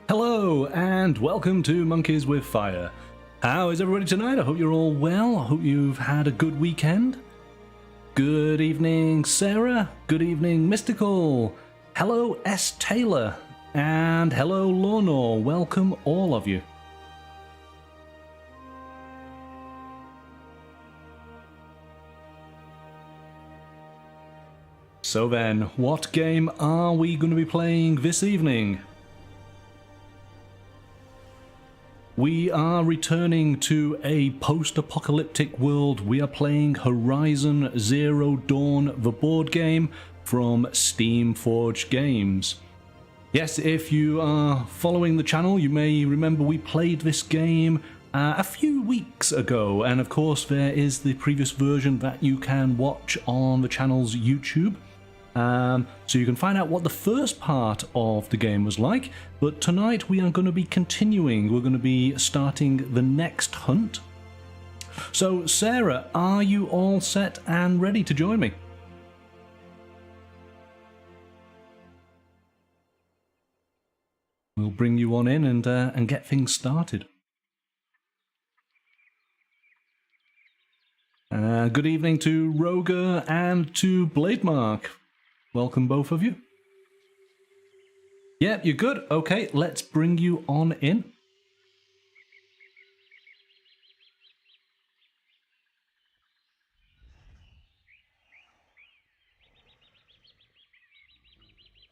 Hello and welcome to Monkeys with Fire. How is everybody tonight? I hope you're all well. I hope you've had a good weekend. Good evening, Sarah. Good evening, Mystical. Hello, S. Taylor. And hello, Lornor. Welcome, all of you. So then, what game are we going to be playing this evening? We are returning to a post-apocalyptic world. We are playing Horizon Zero Dawn, the board game from Steamforged Games. Yes, if you are following the channel, you may remember we played this game a few weeks ago. And of course, there is the previous version that you can watch on the channel's YouTube. So you can find out what the first part of the game was like, but tonight we are going to be continuing. We're going to be starting the next hunt. So Sarah, are you all set and ready to join me? We'll bring you on in and get things started. Good evening to Roger and to Blademark. Welcome, both of you. Yep, you're good. Okay, let's bring you on in.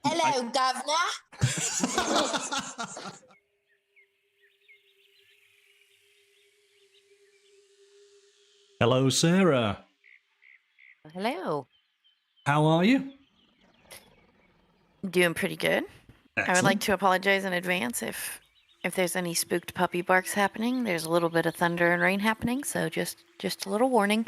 Hello, Governor. Hello, Sarah. Hello. How are you? Doing pretty good. Excellent. I would like to apologize in advance if there's any spooked puppy barks happening. There's a little bit of thunder and rain happening, so just a little warning.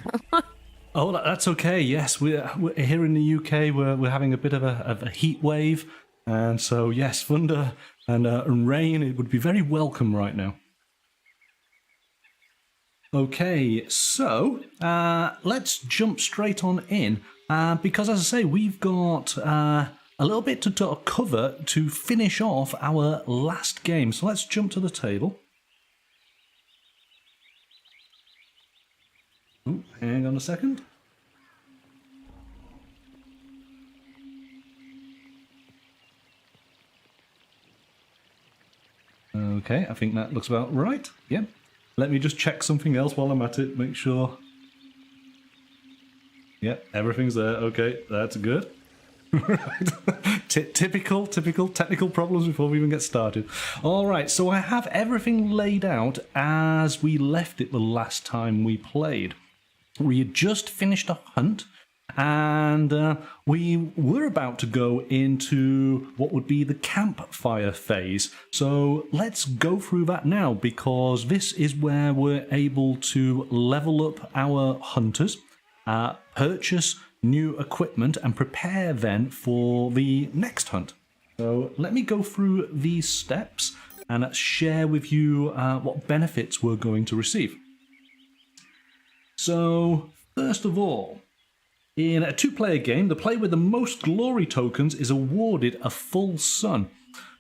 Oh, that's okay. Yes, we're here in the UK. We're having a bit of a heat wave, and so yes, thunder and rain. It would be very welcome right now. Okay, so let's jump straight on in because, as I say, we've got a little bit to cover to finish off our last game. So let's jump to the table. Oh, hang on a second. Okay, I think that looks about right. Yeah. Let me just check something else while I'm at it. Make sure. Yeah, everything's there. Okay, that's good. Right. Typical technical problems before we even get started. All right, so I have everything laid out as we left it the last time we played. We had just finished a hunt, and we were about to go into what would be the campfire phase. So let's go through that now, because this is where we're able to level up our hunters, purchase new equipment, and prepare then for the next hunt. So let me go through these steps and share with you what benefits we're going to receive. So first of all, in a two-player game, the player with the most glory tokens is awarded a full sun.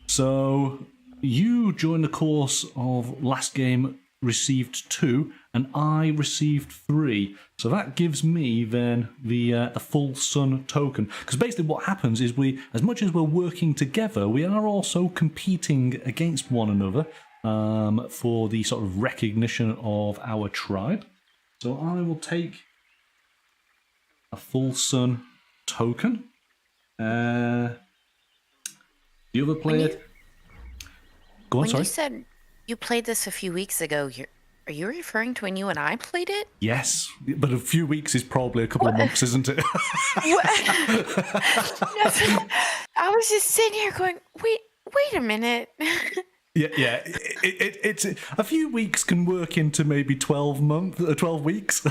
So you, during the course of last game, received 2, and I received 3. So that gives me then the full sun token. Because basically what happens is as much as we're working together, we are also competing against one another for the sort of recognition of our tribe. So I will take a full sun token. The other player... Go on, sorry. You said you played this a few weeks ago, are you referring to when you and I played it? Yes, but a few weeks is probably a couple of months, isn't it? I was just sitting here going, wait a minute. Yeah. It's a few weeks can work into maybe 12 weeks.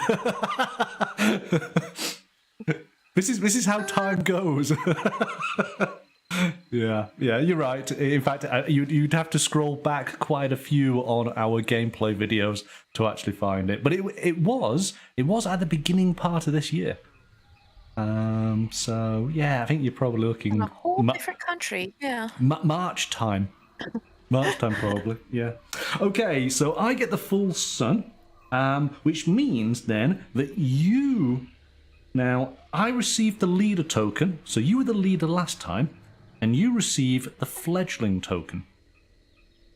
This is how time goes. Yeah, you're right. In fact, you'd have to scroll back quite a few on our gameplay videos to actually find it. But it was at the beginning part of this year. So yeah, I think you're probably looking in a whole different country. Yeah, March time. March time, probably. Yeah. Okay, so I get the full sun, which means then that you. Now, I received the leader token, so you were the leader last time, and you receive the fledgling token.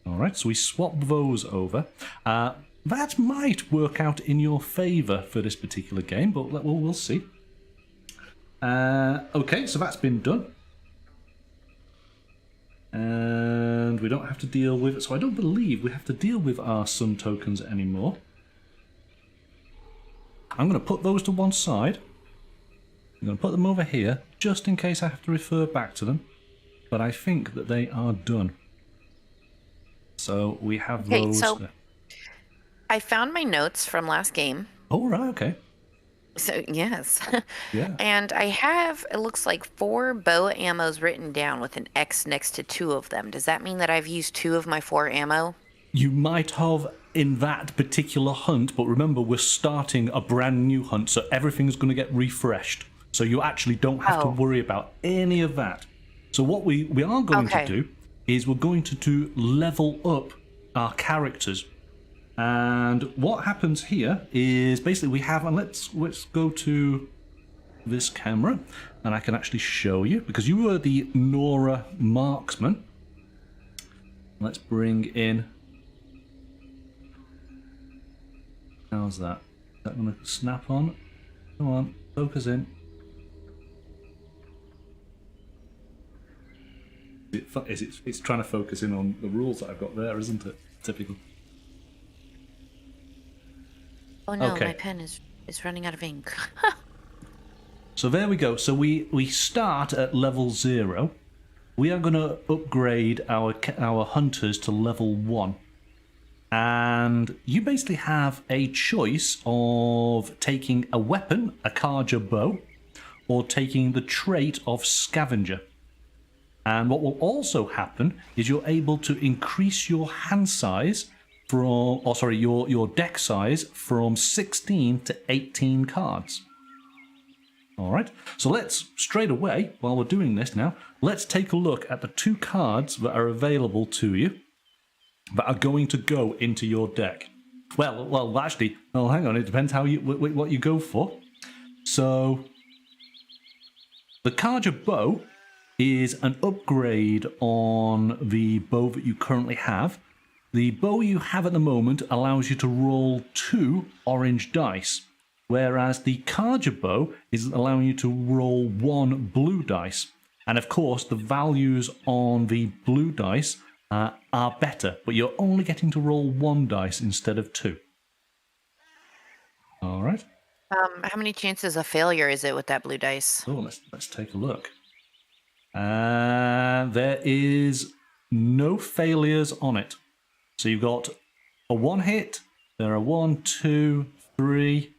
Alright, so we swap those over. That might work out in your favour for this particular game, but we'll see. Okay, so that's been done. And we don't have to deal with... So I don't believe we have to deal with our sun tokens anymore. I'm going to put those to one side. I'm going to put them over here, just in case I have to refer back to them. But I think that they are done. So we have those... So I found my notes from last game. Oh, right, okay. So, yes. Yeah. And I have, it looks like 4 bow ammos written down with an X next to 2 of them. Does that mean that I've used 2 of my 4 ammo? You might have in that particular hunt, but remember, we're starting a brand new hunt, so everything's going to get refreshed. So you actually don't have to worry about any of that. So what we are going to do is we're going to level up our characters. And what happens here is basically we have, and let's go to this camera, and I can actually show you, because you were the Nora marksman. Let's bring in... How's that? Is that going to snap on? Come on, focus in. It's trying to focus in on the rules that I've got there, isn't it? Typical. Oh no, my pen is running out of ink. So there we go. So we start at level 0. We are going to upgrade our hunters to level 1. And you basically have a choice of taking a weapon, a Karja bow, or taking the trait of scavenger. And what will also happen is you're able to increase your hand size from, your deck size from 16 to 18 cards. All right, so let's straight away, while we're doing this now, let's take a look at the 2 cards that are available to you that are going to go into your deck. Well, actually, hang on, it depends how what you go for. So, the Karja bow is an upgrade on the bow that you currently have. The bow you have at the moment allows you to roll 2 orange dice, whereas the Karja bow is allowing you to roll 1 blue dice. And of course, the values on the blue dice are better, but you're only getting to roll 1 dice instead of 2. All right. How many chances of failure is it with that blue dice? Oh, let's take a look. There is no failures on it. So you've got a 1 hit. There are 1, 2, 3.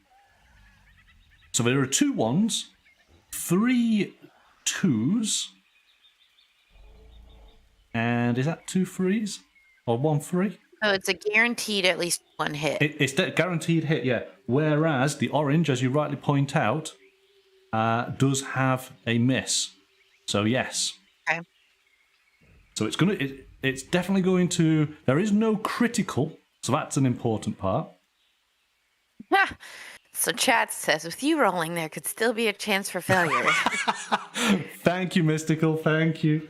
So there are 2 1s, 3 2s, and is that 2 3s or 1 3? Oh, it's a guaranteed at least 1 hit. It's a guaranteed hit, yeah. Whereas the orange, as you rightly point out, does have a miss. So yes. Okay. So it's definitely going to. There is no critical, so that's an important part. So chat says, with you rolling, there could still be a chance for failure. Thank you, Mystical. Thank you.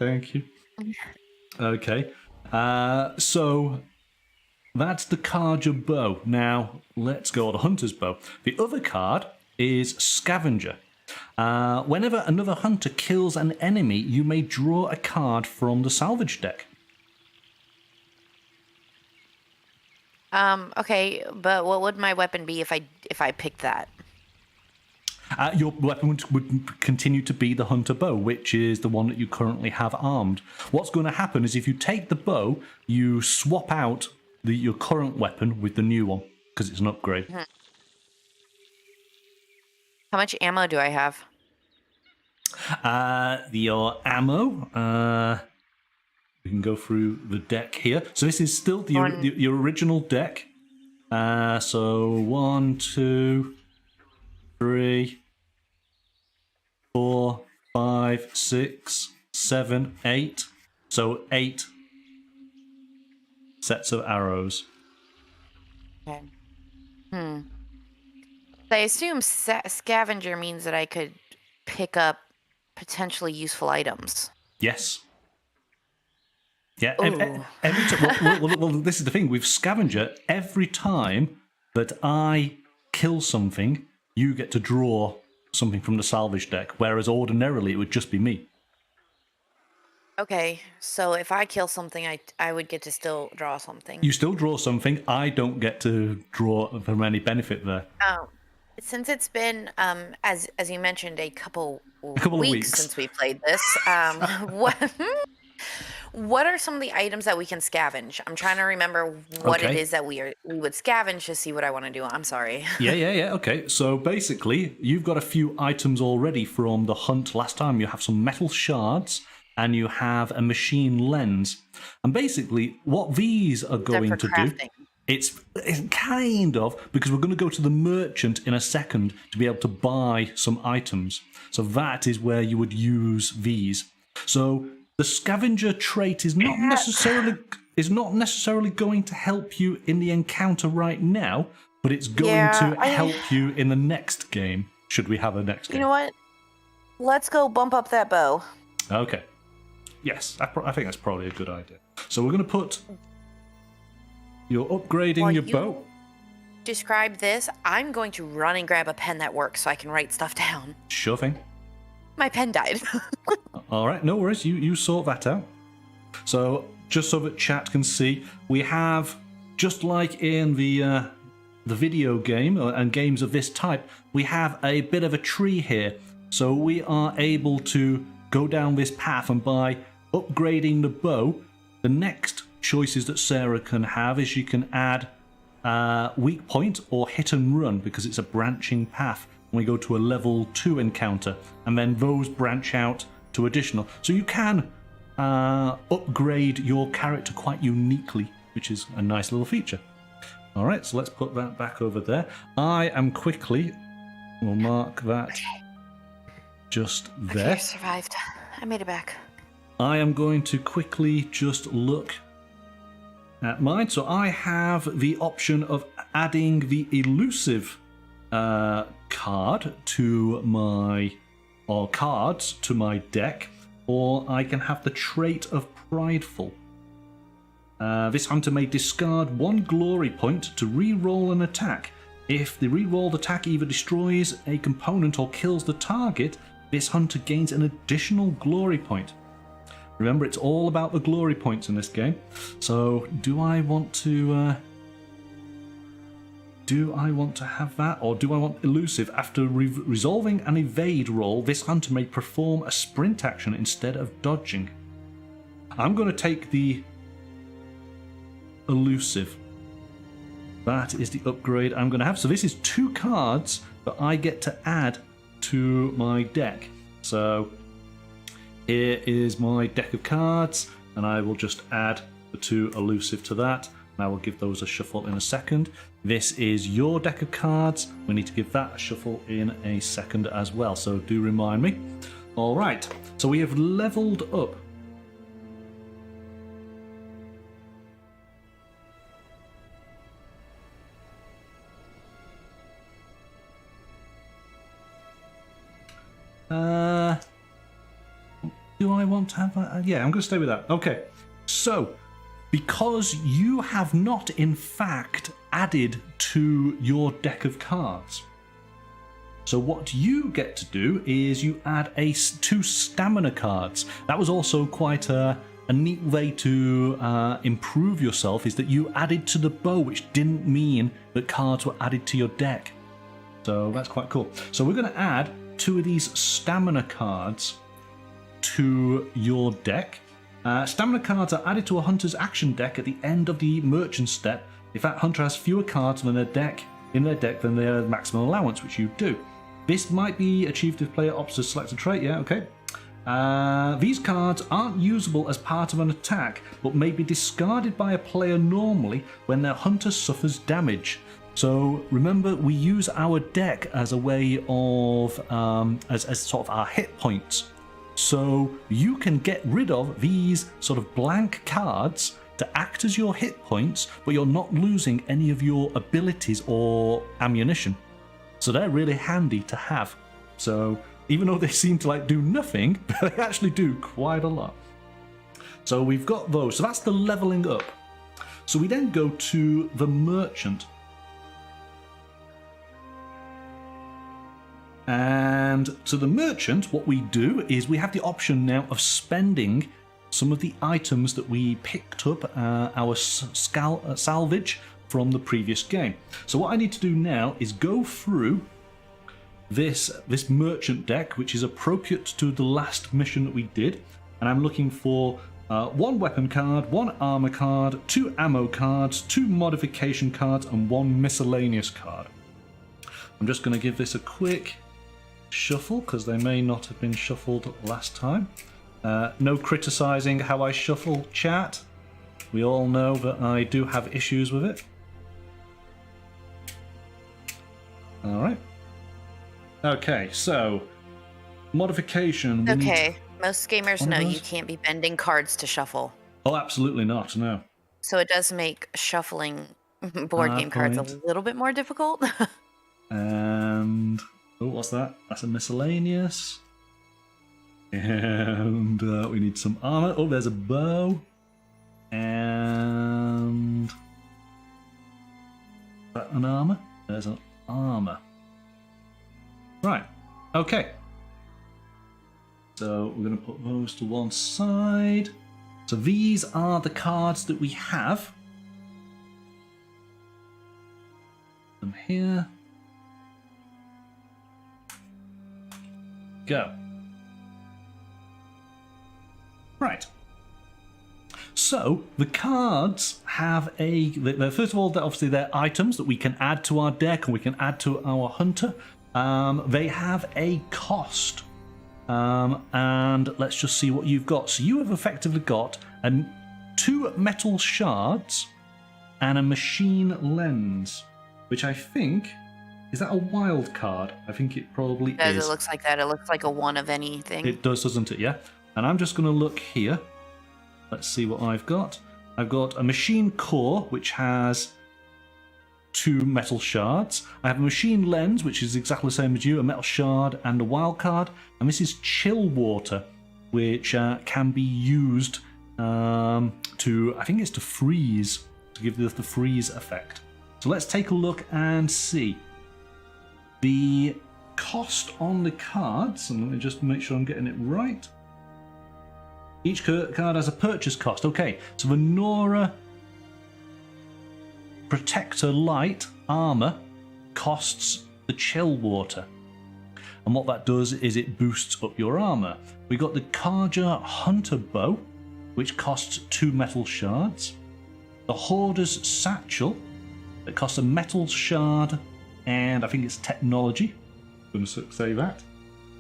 Okay. So that's the Karja bow. Now let's go to the Hunter's bow. The other card is Scavenger. Whenever another hunter kills an enemy, you may draw a card from the salvage deck. Okay, but what would my weapon be if I picked that? Your weapon would continue to be the hunter bow, which is the one that you currently have armed. What's going to happen is if you take the bow, you swap out your current weapon with the new one, because it's an upgrade. Mm-hmm. How much ammo do I have? Your ammo, we can go through the deck here. So this is still your original deck. So 1, 2, 3, 4, 5, 6, 7, 8. So 8 sets of arrows. Okay. I assume scavenger means that I could pick up potentially useful items. Yes. Yeah, Ooh. every time. Well, this is the thing with scavenger. Every time that I kill something, you get to draw something from the salvage deck, whereas ordinarily it would just be me. Okay, so if I kill something, I would get to still draw something. You still draw something. I don't get to draw from any benefit there. Since it's been, as you mentioned, a couple of weeks since we played this, what are some of the items that we can scavenge? I'm trying to remember what it is that we would scavenge to see what I want to do. I'm sorry. Yeah. Okay, so basically, you've got a few items already from the hunt last time. You have some metal shards, and you have a machine lens. And basically, what these are going to do... It's kind of, because we're going to go to the merchant in a second to be able to buy some items. So that is where you would use these. So the scavenger trait is not necessarily going to help you in the encounter right now, but it's going to help you in the next game, should we have a next game. You know what? Let's go bump up that bow. Okay. Yes, I think that's probably a good idea. So we're going to put... You're upgrading your bow. Describe this. I'm going to run and grab a pen that works so I can write stuff down. Sure thing. My pen died. All right, no worries. You sort that out. So just so that chat can see, we have, just like in the video game and games of this type, we have a bit of a tree here. So we are able to go down this path, and by upgrading the bow, the next choices that Sarah can have is she can add weak point or hit and run, because it's a branching path when we go to a level 2 encounter, and then those branch out to additional. So you can upgrade your character quite uniquely, which is a nice little feature. All right, so let's put that back over there. I am quickly, we'll mark that just there. Okay, I survived. I made it back. I am going to quickly just look at mine. So I have the option of adding the elusive card to my, or cards to my deck, or I can have the trait of prideful. This hunter may discard 1 glory point to re-roll an attack. If the re-rolled attack either destroys a component or kills the target, this hunter gains an additional glory point. Remember, it's all about the glory points in this game. So, do I want to have that, or do I want elusive? After resolving an evade roll, this hunter may perform a sprint action instead of dodging. I'm going to take the elusive. That is the upgrade I'm going to have. So this is 2 cards that I get to add to my deck. So here is my deck of cards, and I will just add the 2 elusive to that, and I will give those a shuffle in a second. This is your deck of cards. We need to give that a shuffle in a second as well, so do remind me. All right, so we have leveled up. Do I want to have that? Yeah, I'm going to stay with that. Okay, so because you have not, in fact, added to your deck of cards, so what you get to do is you add 2 stamina cards. That was also quite a neat way to improve yourself, is that you added to the bow, which didn't mean that cards were added to your deck. So that's quite cool. So we're going to add 2 of these stamina cards to your deck. Stamina cards are added to a hunter's action deck at the end of the merchant step if that hunter has fewer cards in their deck than their maximum allowance, which you do. This might be achieved if player opts to select a trait. Yeah, okay. These cards aren't usable as part of an attack, but may be discarded by a player normally when their hunter suffers damage. So remember, we use our deck as a way of as sort of our hit points. So you can get rid of these sort of blank cards to act as your hit points, but you're not losing any of your abilities or ammunition. So they're really handy to have. So even though they seem to like do nothing, they actually do quite a lot. So we've got those. So that's the leveling up. So we then go to the merchant. And to the merchant, what we do is we have the option now of spending some of the items that we picked up, our salvage from the previous game. So what I need to do now is go through this merchant deck, which is appropriate to the last mission that we did. And I'm looking for 1 weapon card, 1 armor card, 2 ammo cards, 2 modification cards, and 1 miscellaneous card. I'm just going to give this a quick shuffle because they may not have been shuffled last time. No criticizing how I shuffle, chat. We all know that I do have issues with it. Alright. Okay, so modification. Okay, most gamers know you can't be bending cards to shuffle. Oh, absolutely not, no. So it does make shuffling board game cards a little bit more difficult. And oh, what's that? That's a miscellaneous. And we need some armor. Oh, there's a bow. And is that an armor? There's an armor. Right. Okay. So we're going to put those to one side. So these are the cards that we have. Them here. Go. Right. So the cards have first of all, obviously they're items that we can add to our deck and we can add to our hunter. They have a cost. And let's just see what you've got. So you have effectively got 2 metal shards and a machine lens, which I think, is that a wild card? I think it probably is. It looks like that. It looks like a 1 of anything. It does, doesn't it? Yeah. And I'm just going to look here. Let's see what I've got. I've got a machine core, which has 2 metal shards. I have a machine lens, which is exactly the same as you, a metal shard and a wild card. And this is chill water, which can be used to, I think it's to freeze, to give the freeze effect. So let's take a look and see. The cost on the cards, and let me just make sure I'm getting it right. Each card has a purchase cost. Okay, so the Nora Protector Light armor costs the chill water. And what that does is it boosts up your armor. We got the Karja Hunter Bow, which costs 2 metal shards. The Hoarder's Satchel, that costs a metal shard, and I think it's technology. I'm going to say that.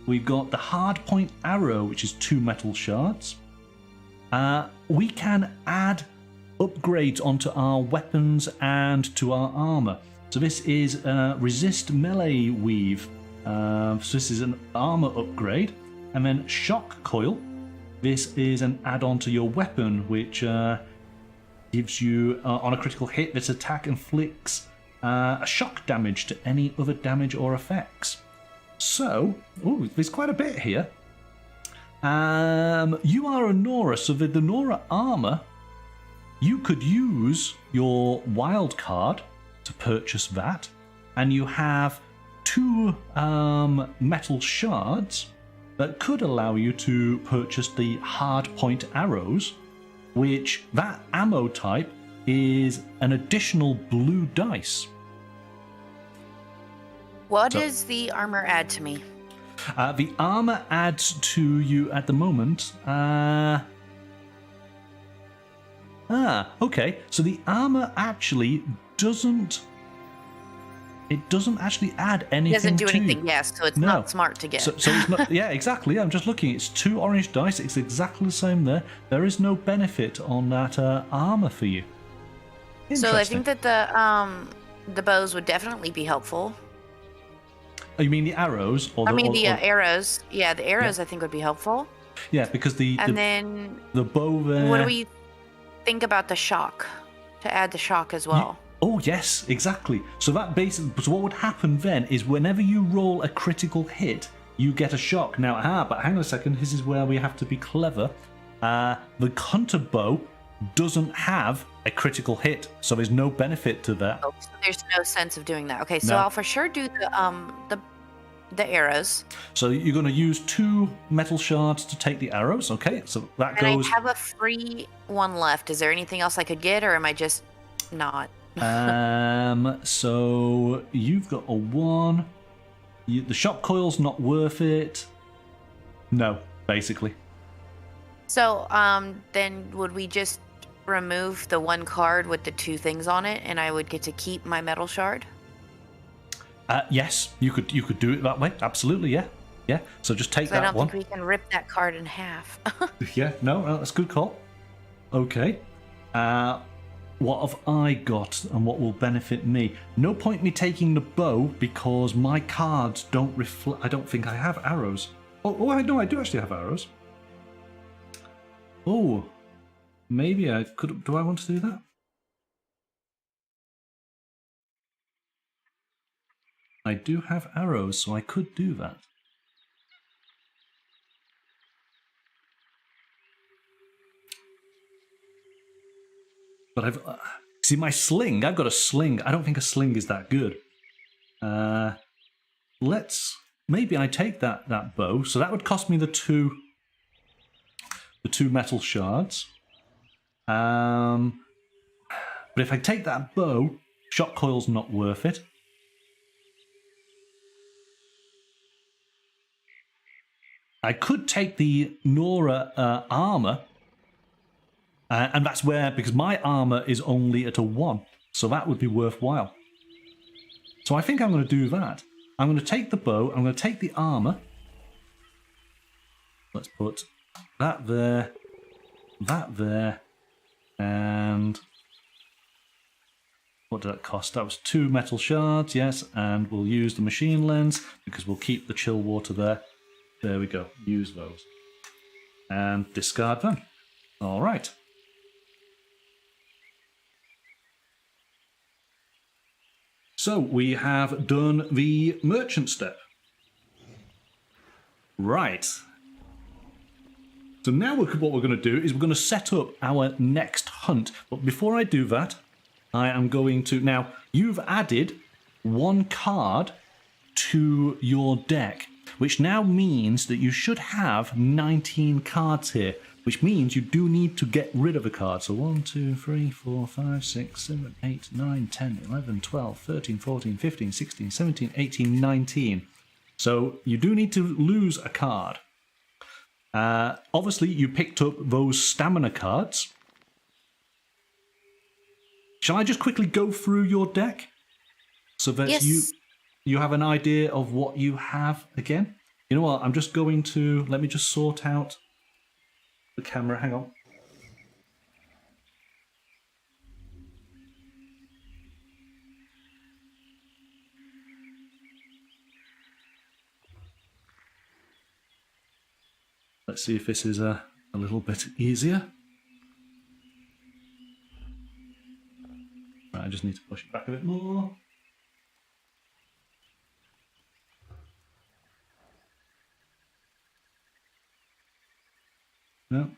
We've got the Hardpoint Arrow, which is 2 metal shards. We can add upgrades onto our weapons and to our armor. So this is Resist Melee Weave. So this is an armor upgrade. And then Shock Coil. This is an add-on to your weapon, which gives you, on a critical hit, this attack inflicts a shock damage to any other damage or effects. So, there's quite a bit here. You are a Nora, so the Nora armor, you could use your wild card to purchase that, and you have 2 metal shards that could allow you to purchase the hardpoint arrows, which that ammo type is an additional blue dice. What does the armor add to me? The armor adds to you at the moment. Okay. So the armor actually doesn't. It doesn't actually add anything. It doesn't do to anything. you. Yes, so it's not smart to get. So it's not. Yeah, exactly. I'm just looking. It's 2 orange dice. It's exactly the same there. There is no benefit on that armor for you. So I think that the bows would definitely be helpful. Oh, you mean the arrows? Or the arrows. Yeah, the arrows I think would be helpful. Yeah, because the bow there. What do we? think about the shock, to add the shock as well. Oh, yes, exactly. So that basically, so what would happen then is whenever you roll a critical hit, you get a shock. Now, but hang on a second, this is where we have to be clever. The hunter bow doesn't have a critical hit, so there's no benefit to that. Oh, so there's no sense of doing that. Okay, so No. I'll for sure do the arrows. So you're going to use 2 metal shards to take the arrows, okay? So that And goes... I have a free one left. Is there anything else I could get, or am I just not? So you've got a 1. The shock coil's not worth it. No, basically. So, then would we just remove the 1 card with the 2 things on it, and I would get to keep my metal shard? Yes, you could do it that way. Absolutely, yeah. Yeah, so just take that one. I don't think we can rip that card in half. Yeah, no, that's a good call. Okay. What have I got and what will benefit me? No point me taking the bow because my cards don't reflect... I don't think I have arrows. Oh, I know, I do actually have arrows. Oh, maybe I could... Do I want to do that? I do have arrows, so I could do that. But I've... see, my sling, I've got a sling. I don't think a sling is that good. Let's... Maybe I take that bow. So that would cost me the two metal shards. But if I take that bow, shock coil's not worth it. I could take the Nora armor, and that's where, because my armor is only at a 1, so that would be worthwhile. So I think I'm going to do that. I'm going to take the bow, I'm going to take the armor. Let's put that there, and what did that cost? That was 2 metal shards, yes, and we'll use the machine lens because we'll keep the chill water there. There we go. Use those. And discard them. All right. So we have done the merchant step. Right. So now what we're going to do is we're going to set up our next hunt. But before I do that, I am going to... Now, you've added 1 card to your deck, which now means that you should have 19 cards here, which means you do need to get rid of a card. So 1, 2, 3, 4, 5, 6, 7, 8, 9, 10, 11, 12, 13, 14, 15, 16, 17, 18, 19. So you do need to lose a card. Obviously, you picked up those stamina cards. Shall I just quickly go through your deck so that Yes. you have an idea of what you have again? You know what? I'm just going to... Let me just sort out the camera. Hang on. Let's see if this is a little bit easier. Right, I just need to push it back a bit more. No.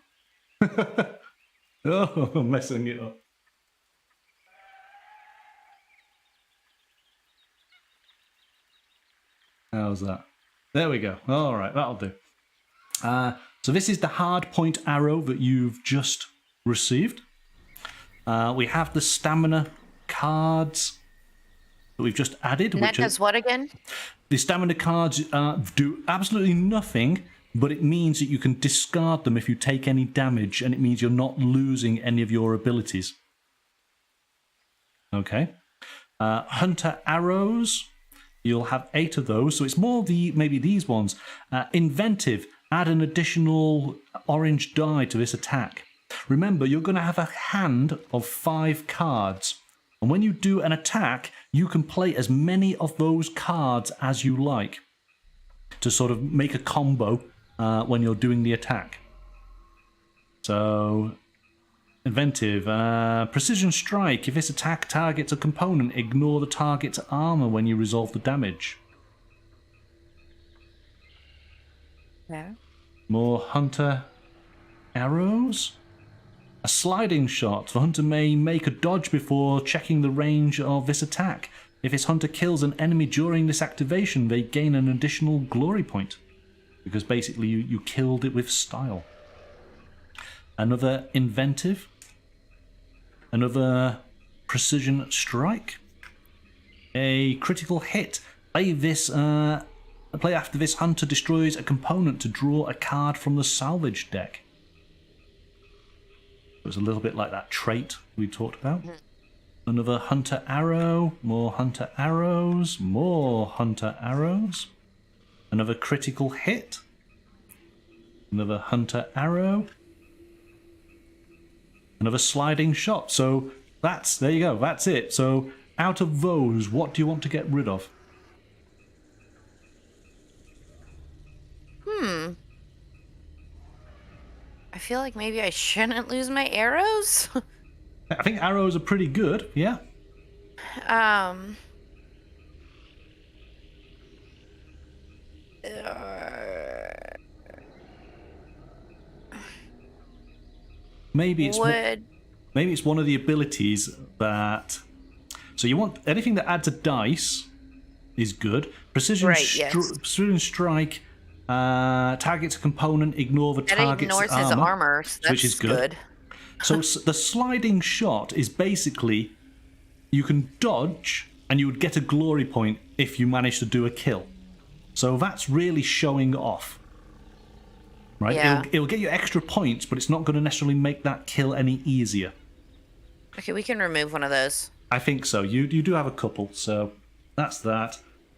Oh, I'm messing it up. How's that? There we go. All right, that'll do. So this is the hard point arrow that you've just received. We have the stamina cards that we've just added. And that does what again? The stamina cards do absolutely nothing, but it means that you can discard them if you take any damage, and it means you're not losing any of your abilities. Okay. Hunter arrows. You'll have 8 of those, so it's more maybe these ones. Inventive. Add an additional orange die to this attack. Remember, you're going to have a hand of 5 cards. And when you do an attack, you can play as many of those cards as you like to sort of make a combo when you're doing the attack. So Inventive. Precision strike. If this attack targets a component, ignore the target's armor when you resolve the damage. Yeah. More hunter arrows. A sliding shot. The hunter may make a dodge before checking the range of this attack. If this hunter kills an enemy during this activation, they gain an additional glory point. Because basically you killed it with style. Another inventive. Another precision strike. A critical hit. Play after this hunter destroys a component to draw a card from the salvage deck. It was a little bit like that trait we talked about. Another hunter arrow. More hunter arrows. More hunter arrows. Another critical hit. Another hunter arrow. Another sliding shot. So there you go. That's it. So out of those, what do you want to get rid of? I feel like maybe I shouldn't lose my arrows. I think arrows are pretty good. Yeah. Maybe it's one of the abilities that. So you want anything that adds a dice is good. Precision strike targets a component. Ignore the target's ignores his armor, so that's which is good. So the sliding shot is basically you can dodge and you would get a glory point if you manage to do a kill. So that's really showing off. Right? Yeah. It'll get you extra points, but it's not going to necessarily make that kill any easier. Okay, we can remove one of those. I think so. You do have a couple, so that's that.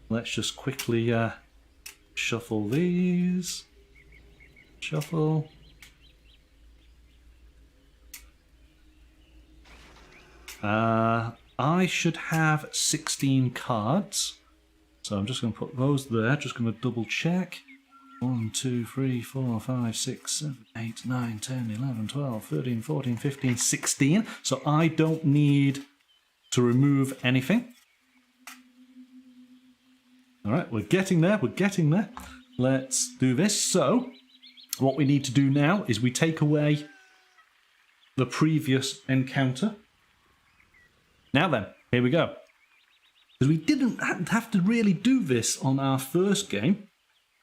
Let's just quickly shuffle these. Shuffle. I should have 16 cards. So I'm just going to put those there. Just going to double check. 1, 2, 3, 4, 5, 6, 7, 8, 9, 10, 11, 12, 13, 14, 15, 16. So I don't need to remove anything. All right, we're getting there. We're getting there. Let's do this. So what we need to do now is we take away the previous encounter. Now then, here we go. Because we didn't have to really do this on our first game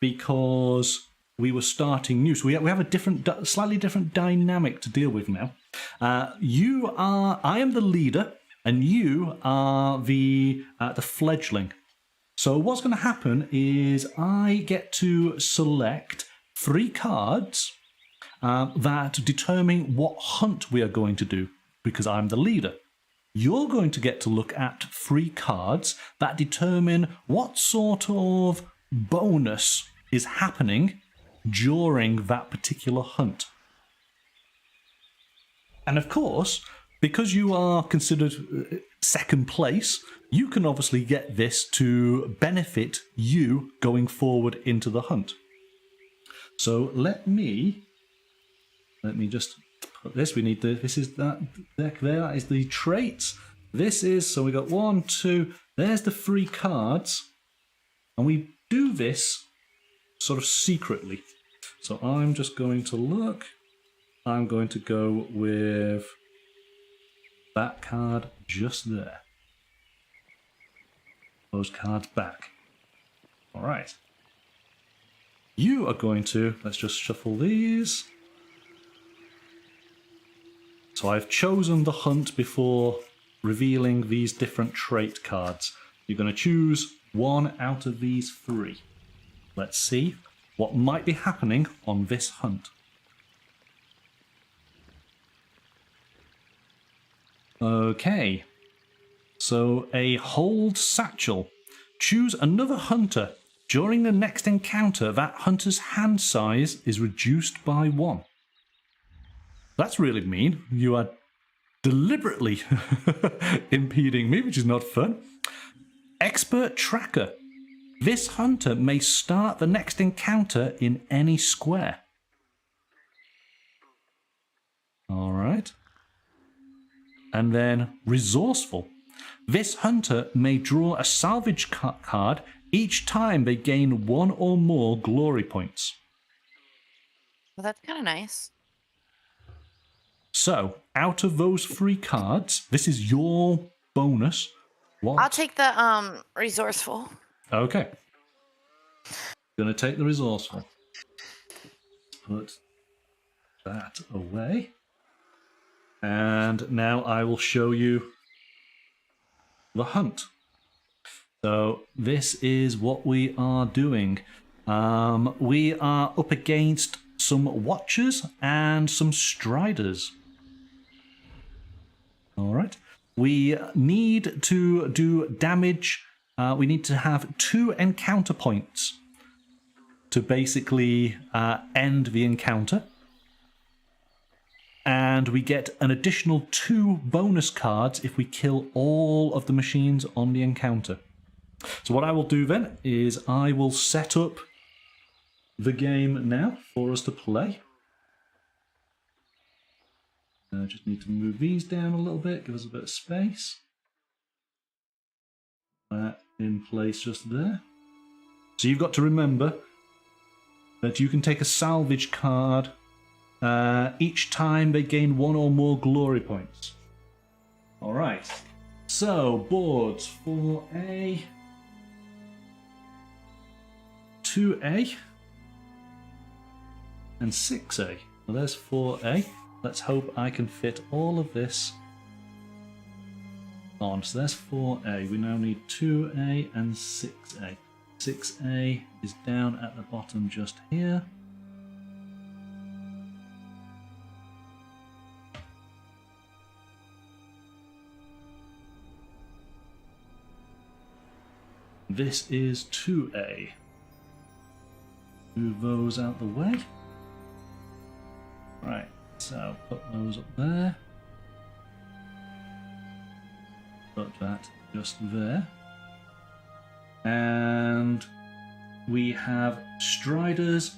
because we were starting new. So we have a slightly different dynamic to deal with now. I am the leader, and you are the fledgling. So what's going to happen is I get to select 3 cards that determine what hunt we are going to do, because I'm the leader. You're going to get to look at 3 cards that determine what sort of bonus is happening during that particular hunt. And of course, because you are considered second place, you can obviously get this to benefit you going forward into the hunt. So let me just put this. We need this is that deck there. That is the traits. This is, so we got 1, 2. There's the 3 cards, and we do this sort of secretly. So I'm just going to look. I'm going to go with that card just there. Those cards back. All right. You are going to, let's just shuffle these. So I've chosen the hunt before revealing these different trait cards. You're going to choose 1 out of these 3. Let's see what might be happening on this hunt. Okay. So a hold satchel. Choose another hunter. During the next encounter, that hunter's hand size is reduced by 1. That's really mean. You are deliberately impeding me, which is not fun. Expert tracker. This hunter may start the next encounter in any square. All right. And then resourceful. This hunter may draw a salvage card each time they gain 1 or more glory points. Well, that's kind of nice. So, out of those 3 cards, this is your bonus. What? I'll take the resourceful. Okay. Gonna take the resourceful. Put that away. And now I will show you the hunt. So this is what we are doing. We are up against some Watchers and some Striders. All right. We need to do damage. We need to have 2 encounter points to basically end the encounter. And we get an additional 2 bonus cards if we kill all of the machines on the encounter. So what I will do then is I will set up the game now for us to play. I just need to move these down a little bit, give us a bit of space. That in place just there. So you've got to remember that you can take a salvage card each time they gain 1 or more glory points. Alright, so boards 4A, 2A, and 6A. Well, there's 4A. Let's hope I can fit all of this on. So there's 4A. We now need 2A and 6A. 6A is down at the bottom just here. This is 2A. Move those out the way. Right, so put those up there. Put that just there. And we have Striders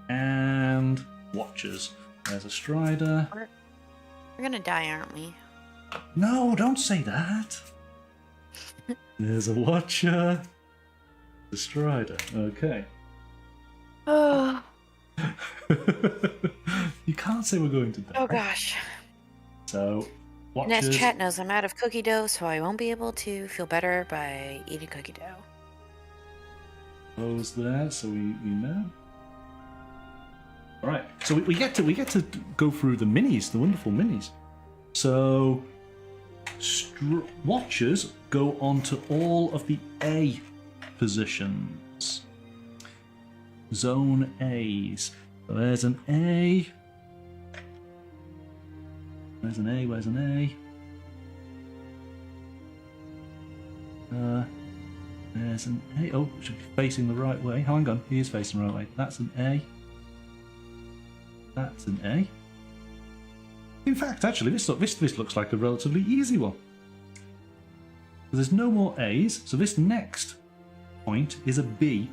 and Watchers. There's a Strider. We're gonna die, aren't we? No, don't say that. There's a Watcher. The Strider. Okay. Oh. You can't say we're going to die. Oh gosh. So, Watchers. Nest chat knows I'm out of cookie dough, so I won't be able to feel better by eating cookie dough. Those there, so we know. All right. So we get to go through the minis, the wonderful minis. So, Watchers go on to all of the A positions. Zone A's. So there's an A. Where's an A? Where's an A? There's an A. Oh, should be facing the right way. Hang on, he is facing the right way. That's an A. That's an A. In fact, actually, this looks like a relatively easy one. There's no more A's, so this next point is a B.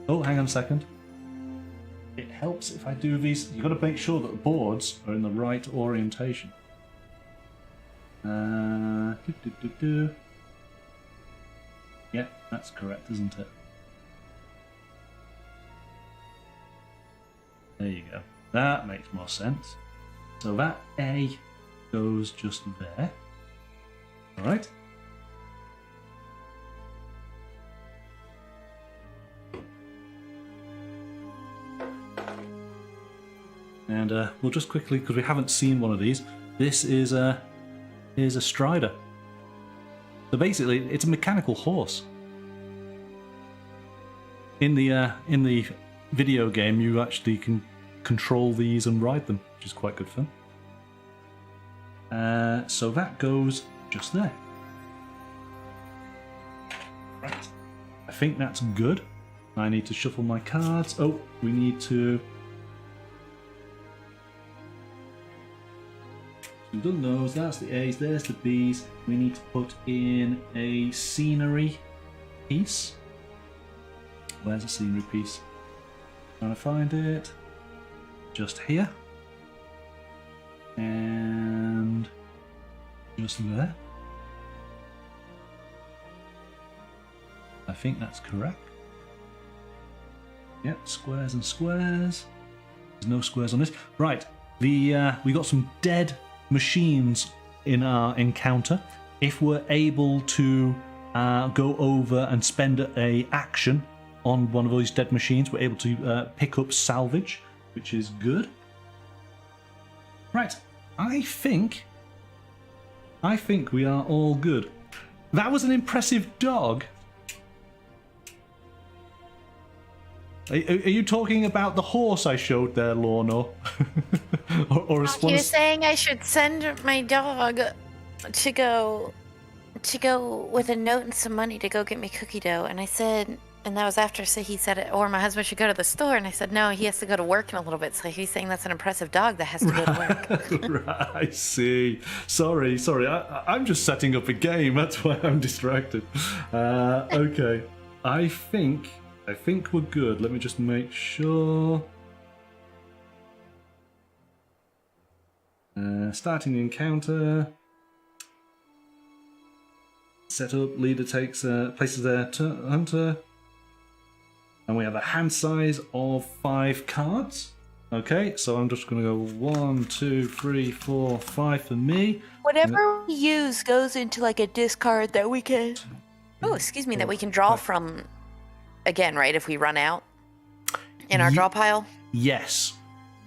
Oh, hang on a second. It helps if I do these. You've got to make sure that the boards are in the right orientation. Yeah, that's correct, isn't it? There you go. That makes more sense. So that A goes just there. Alright. And we'll just quickly, because we haven't seen one of these, this is a Strider. So basically, it's a mechanical horse. In the video game, you actually can control these and ride them, which is quite good fun. So that goes just there. Right. I think that's good. I need to shuffle my cards. Oh, we need to... We've done those. That's the A's. There's the B's. We need to put in a scenery piece. Where's the scenery piece? Trying to find it. Just here. And just there. I think that's correct. Yep, squares and squares. There's no squares on this. Right, we got some dead machines in our encounter. If we're able to go over and spend a action on one of those dead machines, we're able to pick up salvage, which is good. Right, I think we are all good. That was an impressive dog. Are you talking about the horse I showed there, Lorna? or He was saying I should send my dog to go with a note and some money to go get me cookie dough, and I said, and that was after, so he said, or my husband should go to the store, and I said, no, he has to go to work in a little bit. So he's saying that's an impressive dog that has to go to work. Right, I see. Sorry. I'm just setting up a game. That's why I'm distracted. Okay, I think we're good. Let me just make sure. Starting the encounter. Set up. Leader takes places their hunter. And we have a hand size of 5 cards. Okay, so I'm just going to go 1, 2, 3, 4, 5 for me. Whatever we use goes into like a discard that we can. Oh, excuse me, that we can draw from again, right? If we run out in our draw pile. Yes,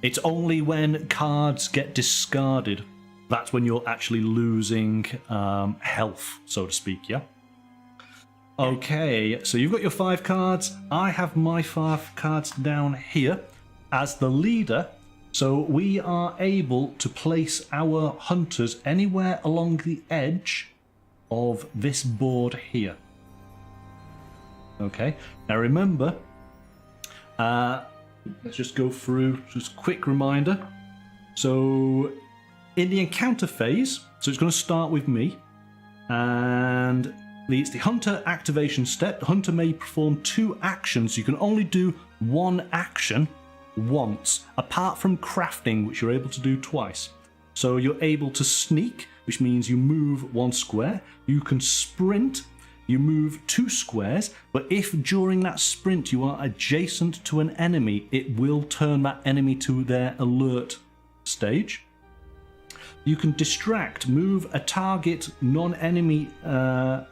it's only when cards get discarded that's when you're actually losing health, so to speak. Yeah. Okay, so you've got your 5 cards. I have my 5 cards down here as the leader. So we are able to place our hunters anywhere along the edge of this board here. Okay, now remember, let's just go through just a quick reminder. So in the encounter phase, so it's going to start with me, and it's the hunter activation step. The hunter may perform 2 actions. You can only do 1 action once, apart from crafting, which you're able to do twice. So you're able to sneak, which means you move 1 square. You can sprint, you move 2 squares, but if during that sprint you are adjacent to an enemy, it will turn that enemy to their alert stage. You can distract, move a target non-alert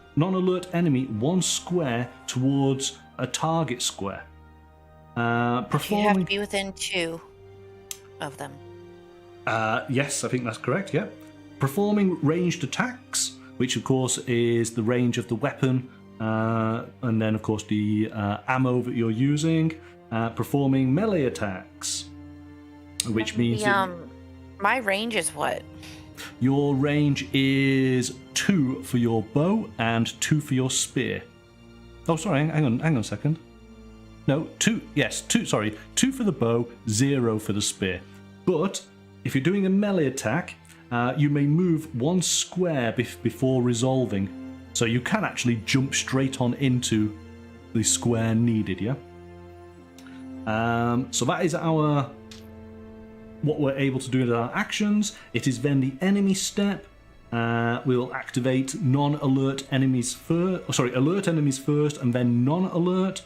enemy 1 square towards a target square. You have to be within 2 of them. Yes, I think that's correct, yeah. Performing ranged attacks, which of course is the range of the weapon, and then of course the ammo that you're using. Performing melee attacks, which means... my range is what? Your range is 2 for your bow and 2 for your spear. Oh, sorry, hang on a second. No, 2, yes, 2 for the bow, 0 for the spear. But if you're doing a melee attack, you may move 1 square before resolving. So you can actually jump straight on into the square needed, yeah? So that is what we're able to do with our actions. It is then the enemy step. We'll activate non-alert enemies first. Alert enemies first, and then non-alert.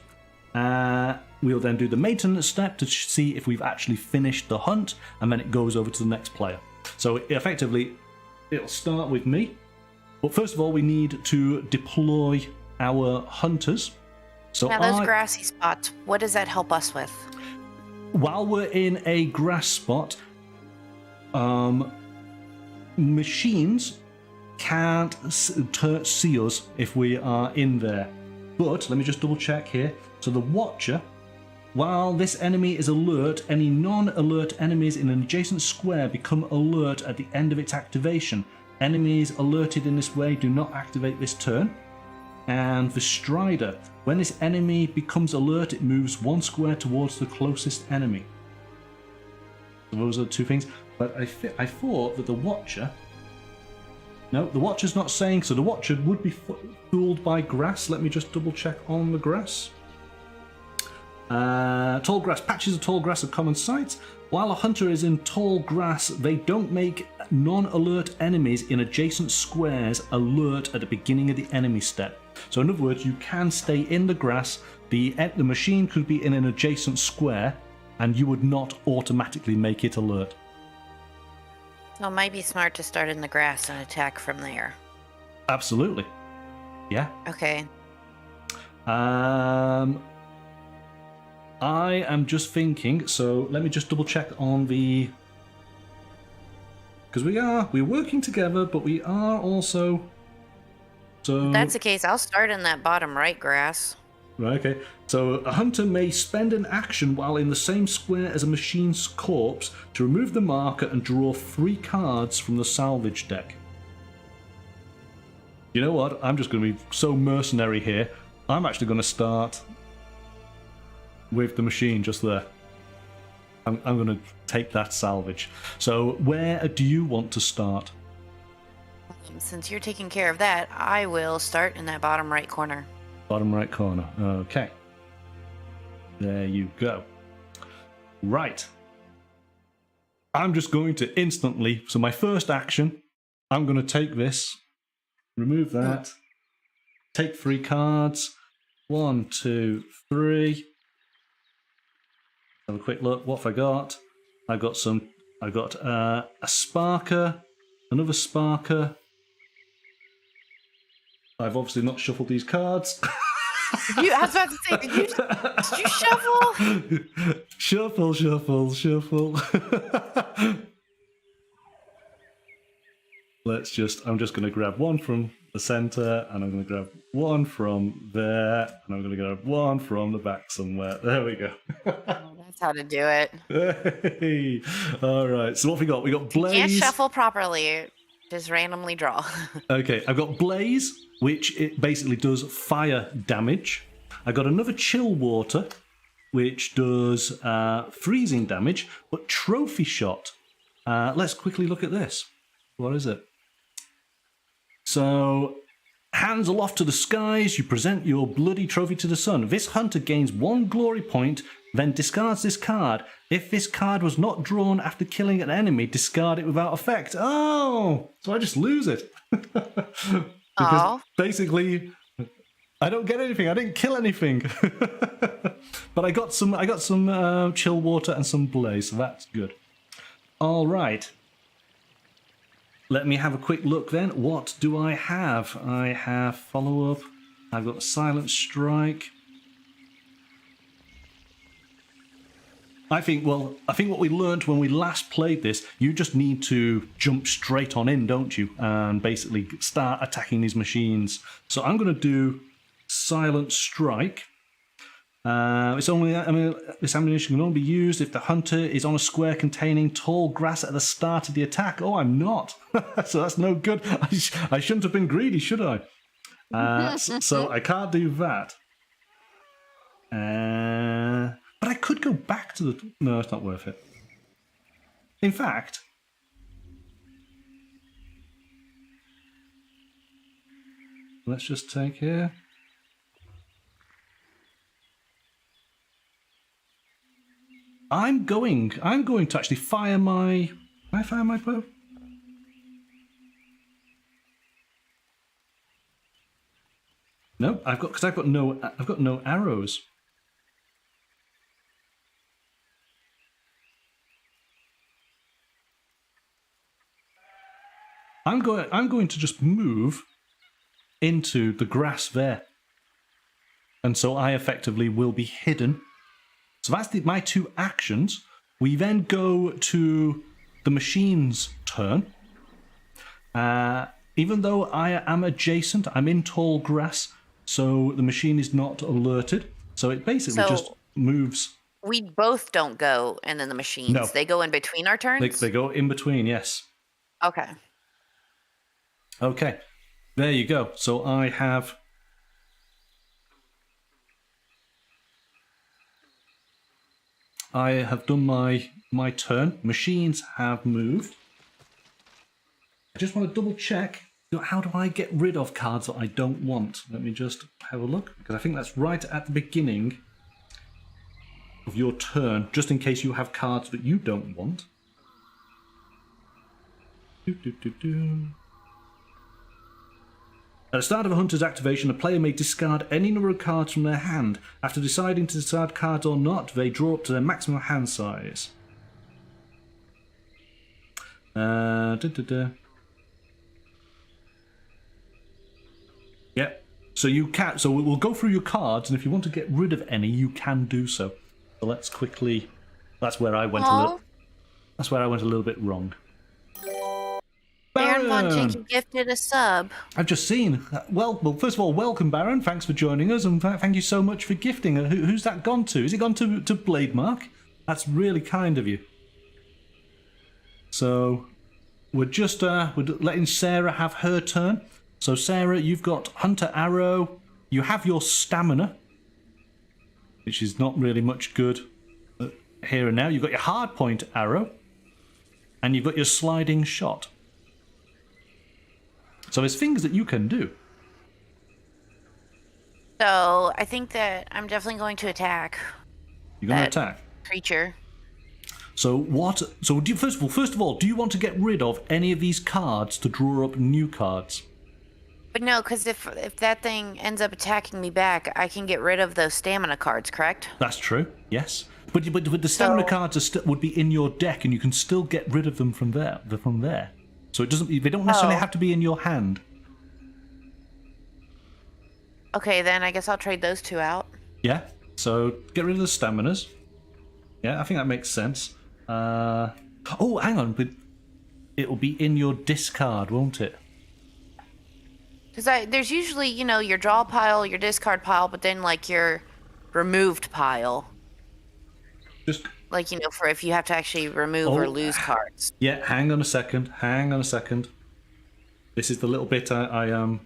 We'll then do the maintenance step to see if we've actually finished the hunt, and then it goes over to the next player. So effectively, it'll start with me. But first of all, we need to deploy our hunters. So now those grassy spots, what does that help us with? While we're in a grass spot, machines can't see us if we are in there. But let me just double check here. So the Watcher, while this enemy is alert, any non-alert enemies in an adjacent square become alert at the end of its activation. Enemies alerted in this way do not activate this turn. And the Strider, when this enemy becomes alert, it moves 1 square towards the closest enemy. So those are the 2 things. But I thought that the Watcher... No, the Watcher's not saying so. The Watcher would be fooled by grass. Let me just double check on the grass. Tall grass. Patches of tall grass are common sights. While a hunter is in tall grass, they don't make non-alert enemies in adjacent squares alert at the beginning of the enemy step. So in other words, you can stay in the grass. The machine could be in an adjacent square, and you would not automatically make it alert. So it might be smart to start in the grass and attack from there. Absolutely. Yeah. Okay. I am just thinking, so let me just double check on the... Because we're working together, but we are also... So... If that's the case, I'll start in that bottom right grass. Right, okay. So a hunter may spend an action while in the same square as a machine's corpse to remove the marker and draw 3 cards from the salvage deck. You know what? I'm just going to be so mercenary here. I'm actually going to start with the machine just there. I'm going to take that salvage. So where do you want to start? Since you're taking care of that, I will start in that bottom right corner. Bottom right corner. Okay. There you go. Right. I'm just going to instantly... So my first action, I'm going to take this, remove that, take 3 cards. 1, 2, 3. Have a quick look. What have I got? I got a Sparker, another Sparker. I've obviously not shuffled these cards. I was about to say, did you shuffle? Shuffle. I'm just going to grab 1 from the center, and I'm going to grab 1 from there, and I'm going to grab 1 from the back somewhere. There we go. That's how to do it. Hey. All right. So what have we got? We got Blaze. Can't shuffle properly. Just randomly draw. Okay. I've got Blaze, which it basically does fire damage. I got another Chill Water, which does freezing damage, but Trophy Shot. Let's quickly look at this. What is it? So, hands aloft to the skies, you present your bloody trophy to the sun. This hunter gains 1 glory point, then discards this card. If this card was not drawn after killing an enemy, discard it without effect. Oh, so I just lose it. Because basically, I don't get anything. I didn't kill anything. But I got some Chill Water and some Blaze, so that's good. All right. Let me have a quick look then. What do I have? I have Follow Up. I've got Silent Strike. I think what we learned when we last played this, you just need to jump straight on in, don't you? And basically start attacking these machines. So I'm going to do Silent Strike. This ammunition can only be used if the hunter is on a square containing tall grass at the start of the attack. Oh, I'm not. So that's no good. I shouldn't have been greedy, should I? So I can't do that. But I could go back to the... No, it's not worth it. In fact... Let's just take here... I'm going to actually fire my... Can I fire my bow? No, I've got no arrows. I'm going to just move into the grass there. And so I effectively will be hidden. So that's my 2 actions. We then go to the machine's turn. Even though I am adjacent, I'm in tall grass, so the machine is not alerted. So it basically just moves. We both don't go, and then the machines. No. They go in between our turns? They go in between, yes. Okay. Okay. There you go. So I have... done my turn. Machines have moved. I just want to double check. How do I get rid of cards that I don't want? Let me just have a look, because I think that's right at the beginning. of your turn, just in case you have cards that you don't want. At the start of a hunter's activation, a player may discard any number of cards from their hand. After deciding to discard cards or not, they draw up to their maximum hand size. Yep. So you can. So we'll go through your cards, and if you want to get rid of any, you can do so. So let's quickly. That's where I went a little. That's where I went a little bit wrong. Baron Von Jinky gifted a sub. I've just seen. Well, first of all, welcome, Baron. Thanks for joining us, and thank you so much for gifting. Who's that gone to? Is it gone to Blade Mark? That's really kind of you. So we're just we're letting Sarah have her turn. So Sarah, you've got Hunter Arrow. You have your stamina, which is not really much good here and now. You've got your hardpoint arrow, and you've got your sliding shot. So there's things that you can do. So I think that I'm definitely going to attack. You're going to attack Creature. So what? So do you, first of all, do you want to get rid of any of these cards to draw up new cards? But no, because if that thing ends up attacking me back, I can get rid of those stamina cards, correct? That's true. Yes, but the stamina cards would be in your deck, and you can still get rid of them from there. So it doesn't. They don't necessarily have to be in your hand. Okay, then I guess I'll trade those two out. Yeah. So get rid of the staminas. Yeah, I think that makes sense. Oh, hang on, but it will be in your discard, won't it? Because there's usually, your draw pile, your discard pile, but then like your removed pile. Just like, for if you have to actually remove or lose cards. Yeah, hang on a second. This is the little bit I am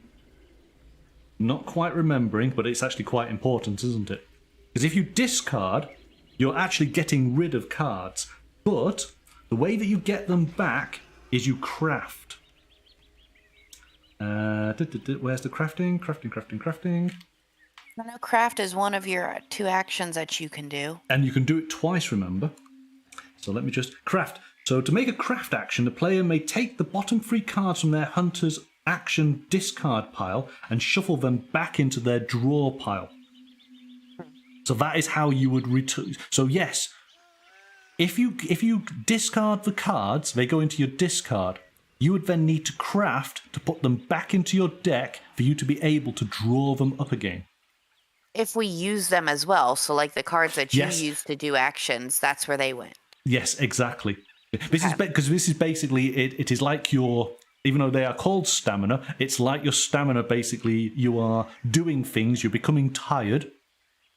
not quite remembering, but it's actually quite important, isn't it? Because if you discard, you're actually getting rid of cards. But the way that you get them back is you craft. Where's the crafting? Crafting. I know craft is one of your 2 actions that you can do. And you can do it twice, remember? So let me just craft. So to make a craft action, the player may take the bottom 3 cards from their hunter's action discard pile and shuffle them back into their draw pile. So that is how you would return. So yes, if you discard the cards, they go into your discard. You would then need to craft to put them back into your deck for you to be able to draw them up again. If we use them as well, so like the cards that you use to do actions, that's where they went. Yes, exactly. This is because this is basically it is like your, even though they are called stamina, it's like your stamina. Basically, you are doing things, you're becoming tired,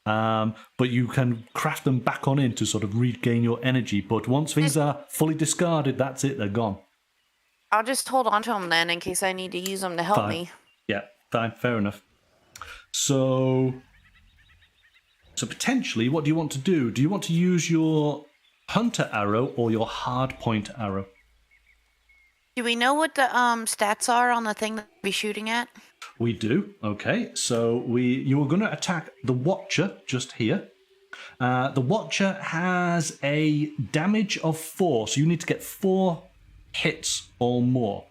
but you can craft them back on in to sort of regain your energy. But once things are fully discarded, that's it, they're gone. I'll just hold on to them then in case I need to use them to help me. Yeah, fine, fair enough. So potentially, what do you want to do? Do you want to use your hunter arrow or your hardpoint arrow? Do we know what the stats are on the thing that we'll be shooting at? We do. Okay, so you are going to attack the Watcher just here. The Watcher has a damage of 4, so you need to get 4 hits or more.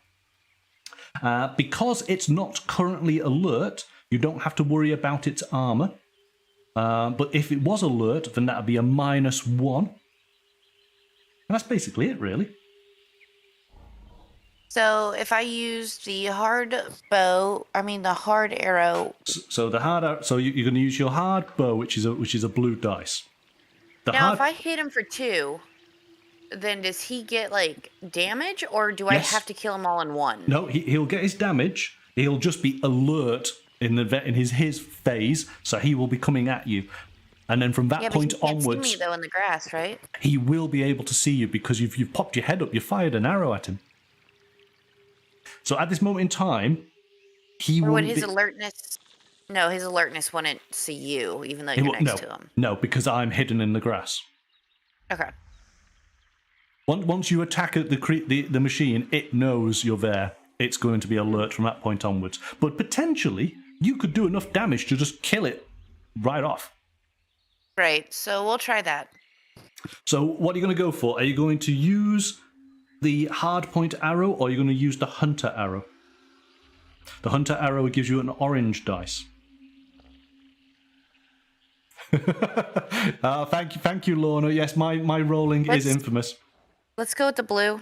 Because it's not currently alert, you don't have to worry about its armor. But if it was alert, then that would be a -1. And that's basically it, really. So if I use the hard arrow. So the hard, so you're going to use your hard bow, which is a blue dice. Now, if I hit him for 2, then does he get like damage, or do I have to kill him all in one? No, he'll get his damage. He'll just be alert in his phase, so he will be coming at you. And then from that point onwards, he can't see me though in the grass, right? He will be able to see you because you've popped your head up, you fired an arrow at him. So at this moment in time, he will. His alertness? No, his alertness wouldn't see you, even though you're next to him. No, because I'm hidden in the grass. Okay. Once you attack the machine, it knows you're there. It's going to be alert from that point onwards. But potentially, you could do enough damage to just kill it right off. Right, so we'll try that. So what are you going to go for? Are you going to use the hard point arrow, or are you going to use the hunter arrow? The hunter arrow gives you an orange dice. Thank you, Lorna. Yes, my rolling is infamous. Let's go with the blue.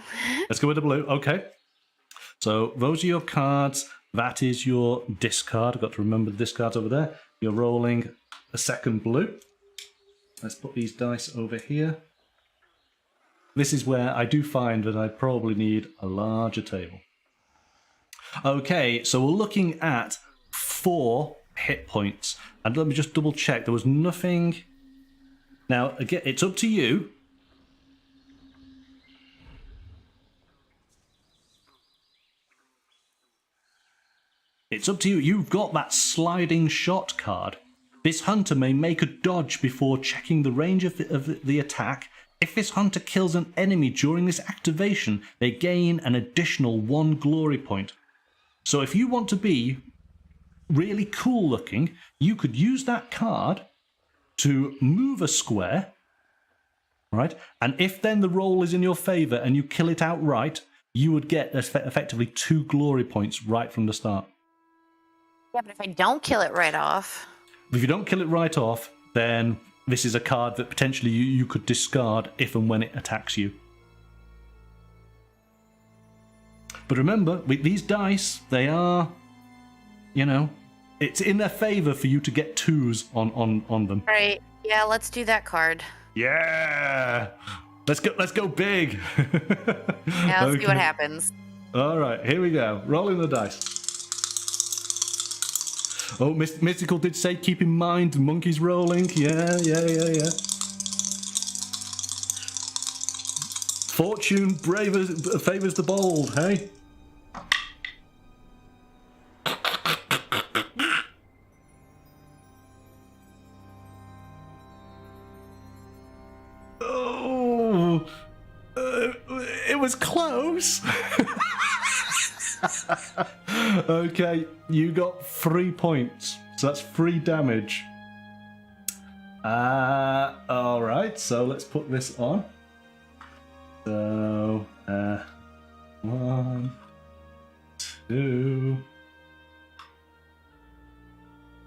Let's go with the blue. Okay. So those are your cards. That is your discard. I've got to remember the discards over there. You're rolling a second blue. Let's put these dice over here. This is where I do find that I probably need a larger table. Okay, so we're looking at 4 hit points. And let me just double check. There was nothing. Now, again, it's up to you. It's up to you. You've got that sliding shot card. This hunter may make a dodge before checking the range of the attack. If this hunter kills an enemy during this activation, they gain an additional 1 glory point. So if you want to be really cool looking, you could use that card to move a square, right? And if then the roll is in your favor and you kill it outright, you would get effectively 2 glory points right from the start. Yeah, but if I don't kill it right off... If you don't kill it right off, then this is a card that potentially you could discard if and when it attacks you. But remember, with these dice, they are, you know, it's in their favor for you to get 2s on them. Right. Yeah, let's do that card. Yeah! Let's go big! Yeah, let's see what happens. Alright, here we go. Rolling the dice. Oh, Mystical did say keep in mind monkeys rolling. Yeah. Fortune favors the bold, hey? Oh, it was close. Okay, you got 3 points, so that's 3 damage. Alright, so let's put this on. So, 1, 2,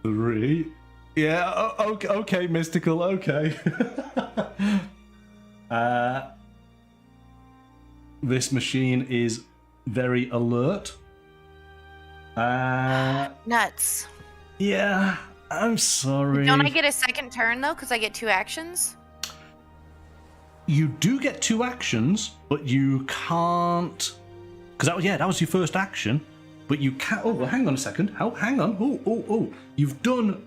3. Yeah, okay, Mystical, okay. This machine is very alert. Nuts. Yeah, I'm sorry. Don't I get a second turn, though, because I get 2 actions? You do get 2 actions, but you can't... Because that was your first action, but you can't... Oh, well, hang on a second. Hang on. Oh. You've done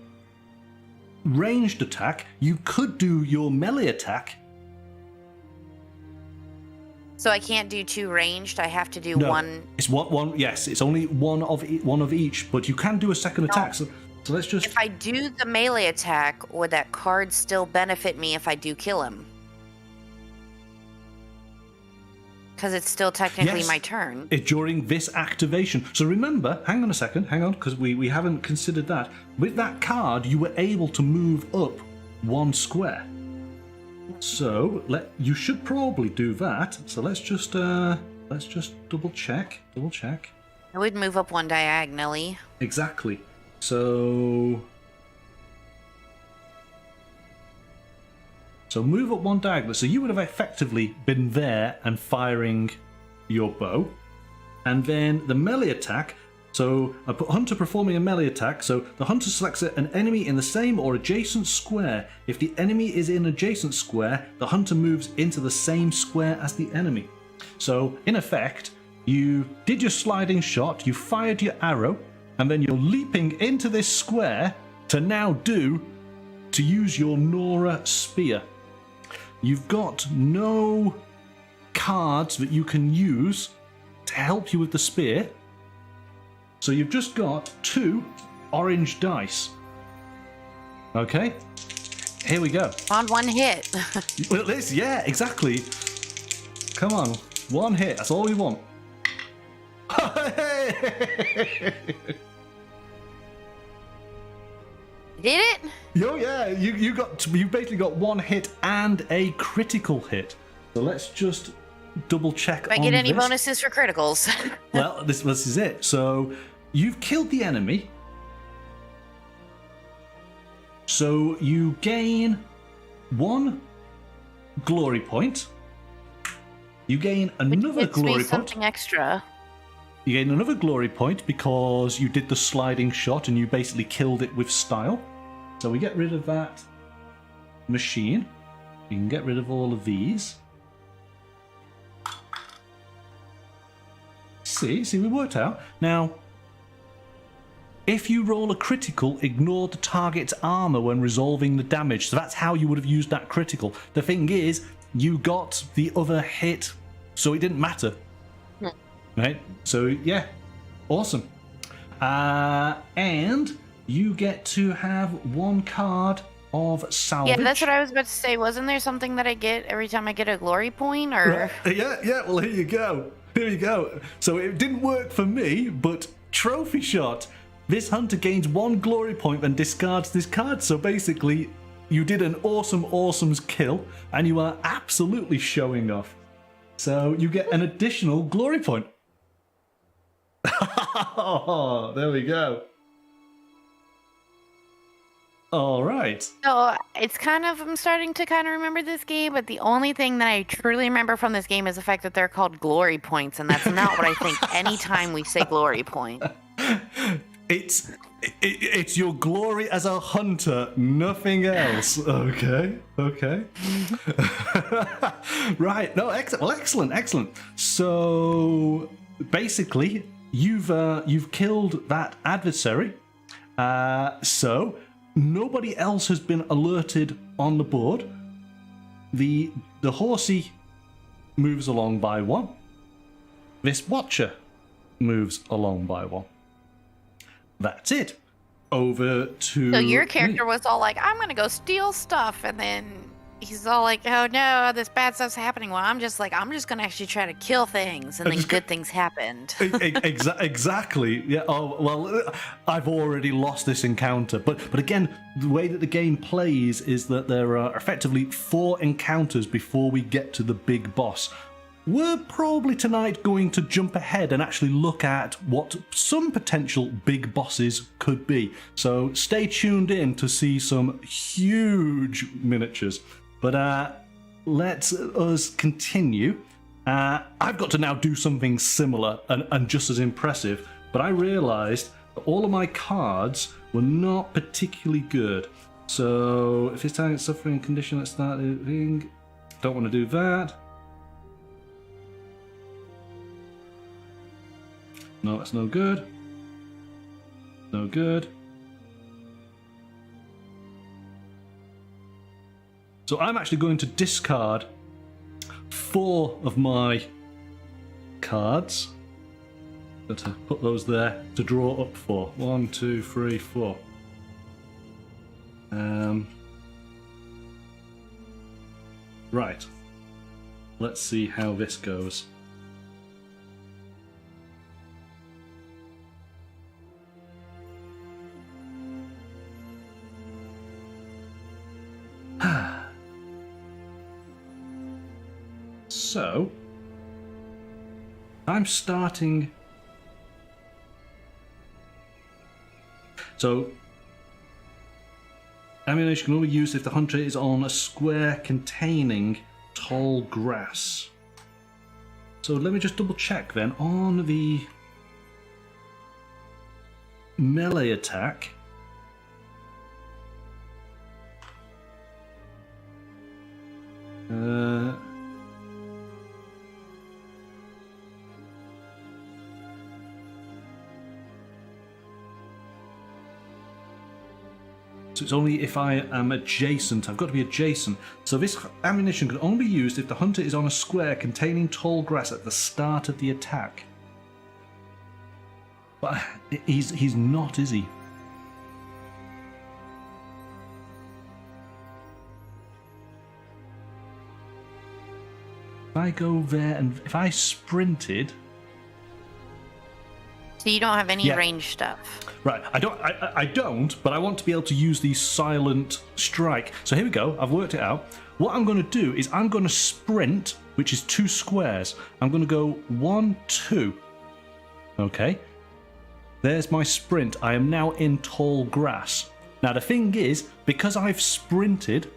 ranged attack. You could do your melee attack. So I can't do 2 ranged. I have to do No, 1. It's one. Yes, it's only one of each, but you can do a second attack. So let's just. If I do the melee attack, would that card still benefit me if I do kill him? Because it's still technically my turn. During this activation. So remember, hang on a second, because we haven't considered that. With that card, you were able to move up 1 square. So you should probably do that. So let's just double check. I would move up 1 diagonally. Exactly. So move up 1 diagonal. So you would have effectively been there and firing your bow, and then the melee attack. So I put hunter performing a melee attack. So the hunter selects an enemy in the same or adjacent square. If the enemy is in adjacent square, the hunter moves into the same square as the enemy. So in effect, you did your sliding shot, you fired your arrow, and then you're leaping into this square to use your Nora spear. You've got no cards that you can use to help you with the spear. So you've just got 2 orange dice. Okay, here we go. On 1 hit. Well, yeah, exactly. Come on, 1 hit, that's all we want. Did it? Oh yeah, you basically got one hit and a critical hit. So let's just double check. Do I get any bonuses for criticals? Well, this is it. So you've killed the enemy. So you gain 1 glory point. You gain another glory point. Something extra. You gain another glory point because you did the sliding shot and you basically killed it with style. So we get rid of that machine. You can get rid of all of these. See, we worked out. Now, if you roll a critical, ignore the target's armor when resolving the damage. So that's how you would have used that critical. The thing is, you got the other hit, so it didn't matter. Right? So, yeah. Awesome. And you get to have 1 card of salvage. Yeah, that's what I was about to say. Wasn't there something that I get every time I get a glory point? Or Yeah. Well, here you go. So it didn't work for me, but trophy shot. This hunter gains 1 glory point and discards this card. So basically, you did an awesome kill, and you are absolutely showing off. So you get an additional glory point. There we go. All right. So it's kind of, I'm starting to kind of remember this game, but the only thing that I truly remember from this game is the fact that they're called glory points, and that's not what I think anytime we say glory point. It's your glory as a hunter, nothing else. Okay. Right. No, excellent. So basically, you've killed that adversary. So nobody else has been alerted on the board. The horsey moves along by 1. This watcher moves along by 1. That's it. Over to. So your character was all like, I'm going to go steal stuff. And then he's all like, oh no, this bad stuff's happening. Well, I'm just going to actually try to kill things. And then good things happened. Exactly. Yeah. Oh, well, I've already lost this encounter. But again, the way that the game plays is that there are effectively 4 encounters before we get to the big boss. We're probably tonight going to jump ahead and actually look at what some potential big bosses could be. So stay tuned in to see some huge miniatures. But let us continue. I've got to now do something similar and just as impressive, but I realized that all of my cards were not particularly good. So if it's target suffering condition, let's start doing. Don't want to do that. No, that's no good. No good. So I'm actually going to discard 4 of my cards. Got to put those there to draw up 4. 1, 2, 3, 4. Right. Let's see how this goes. So, I'm starting. So, ammunition can only be used if the hunter is on a square containing tall grass. So let me just double check then on the melee attack. So it's only if I am adjacent. I've got to be adjacent. So this ammunition can only be used if the hunter is on a square containing tall grass at the start of the attack. But he's not, is he? If I go there and if I sprinted... So you don't have any Yeah. range stuff. Right, I don't, but I want to be able to use the silent strike. So here we go, I've worked it out. What I'm going to do is I'm going to sprint, which is 2 squares. I'm going to go 1, 2. Okay. There's my sprint. I am now in tall grass. Now the thing is, because I've sprinted,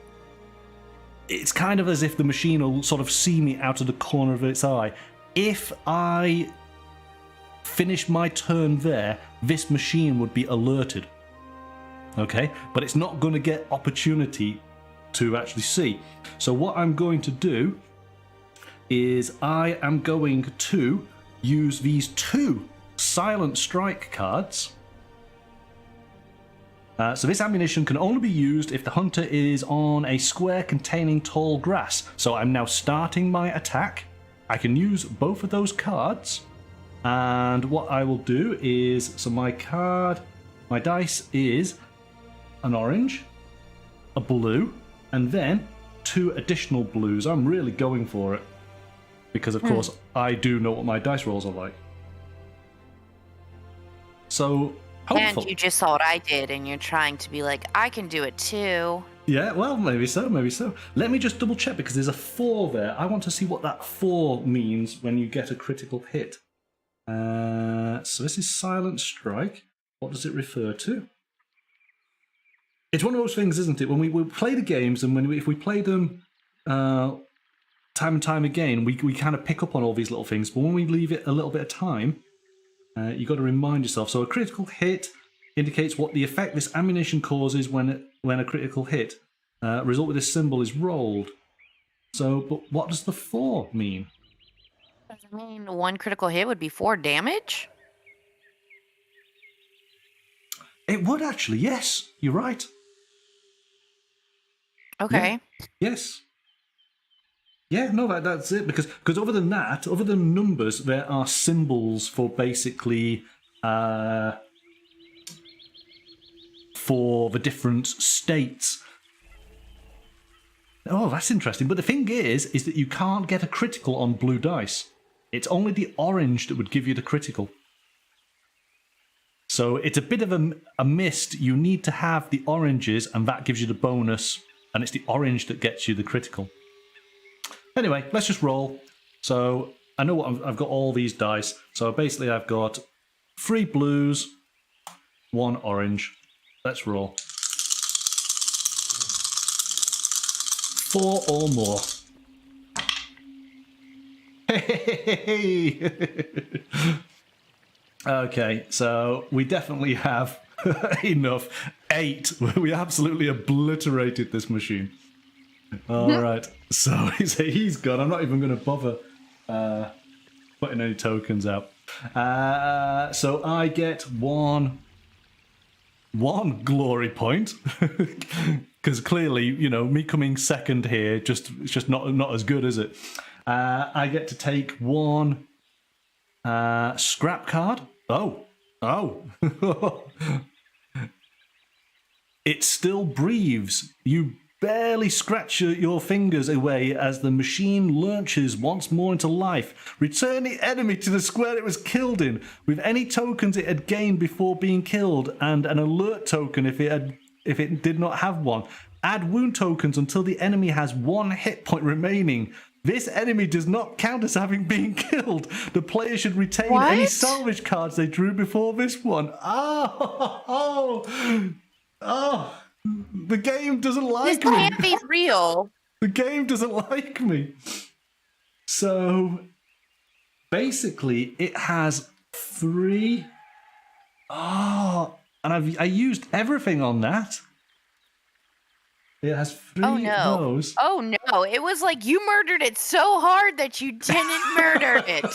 it's kind of as if the machine will sort of see me out of the corner of its eye. If I finish my turn there, this machine would be alerted. Okay? But it's not going to get opportunity to actually see. So what I'm going to do is I am going to use these 2 silent strike cards. So this ammunition can only be used if the hunter is on a square containing tall grass. So I'm now starting my attack. I can use both of those cards. And what I will do is, so my dice is an orange, a blue, and then 2 additional blues. I'm really going for it. Because, of course, I do know what my dice rolls are like. So, hopeful. And you just saw what I did, and you're trying to be like, I can do it too. Yeah, well, maybe so, maybe so. Let me just double check, because there's a 4 there. I want to see what that 4 means when you get a critical hit. So this is Silent Strike. What does it refer to? It's one of those things, isn't it? When we play the games, and if we play them time and time again, we kind of pick up on all these little things. But when we leave it a little bit of time, you've got to remind yourself. So a critical hit indicates what the effect this ammunition causes when a critical hit result with this symbol is rolled. So, but what does the 4 mean? I mean, 1 critical hit would be 4 damage? It would actually, yes. You're right. Okay. Yeah. Yes. Yeah, no, that's it. Because other than that, other than numbers, there are symbols for basically for the different states. Oh, that's interesting. But the thing is that you can't get a critical on blue dice. It's only the orange that would give you the critical. So it's a bit of a mist. You need to have the oranges, and that gives you the bonus. And it's the orange that gets you the critical. Anyway, let's just roll. So I know what I've got all these dice. So basically I've got 3 blues, 1 orange. Let's roll. 4 or more. Hey! Okay, so we definitely have enough. 8. We absolutely obliterated this machine. All right, so he's gone. I'm not even going to bother putting any tokens out. So I get one glory point because clearly, you know, me coming second here it's just not as good, is it? I get to take 1 scrap card. Oh. It still breathes. You barely scratch your fingers away as the machine launches once more into life. Return the enemy to the square it was killed in, with any tokens it had gained before being killed, and an alert token if it did not have one. Add wound tokens until the enemy has 1 hit point remaining. This enemy does not count as having been killed. The player should retain any salvage cards they drew before this one. Oh, the game doesn't like me. This can't be real. The game doesn't like me. So, basically, it has 3. Oh, and I used everything on that. It has 3 of those. Oh no, it was like you murdered it so hard that you didn't murder it.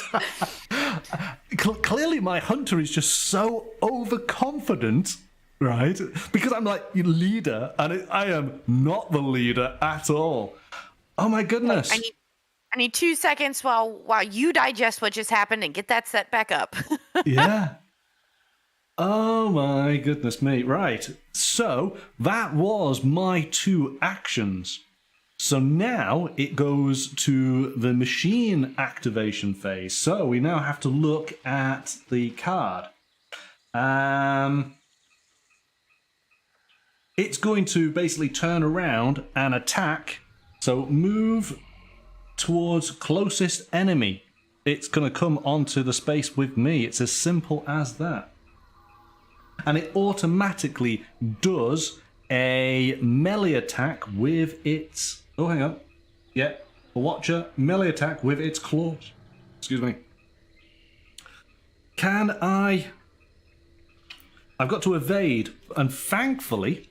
Clearly, my hunter is just so overconfident. Right? Because I'm like leader, and I am not the leader at all. Oh my goodness. I need 2 seconds while you digest what just happened and get that set back up. Yeah. Oh my goodness me. Right. So that was my 2 actions. So now it goes to the machine activation phase. So we now have to look at the card. It's going to basically turn around and attack. So move towards closest enemy. It's going to come onto the space with me. It's as simple as that. And it automatically does a melee attack with its... Oh, hang on. Yeah, a watcher. Melee attack with its claws. Excuse me. Can I... I've got to evade. And thankfully,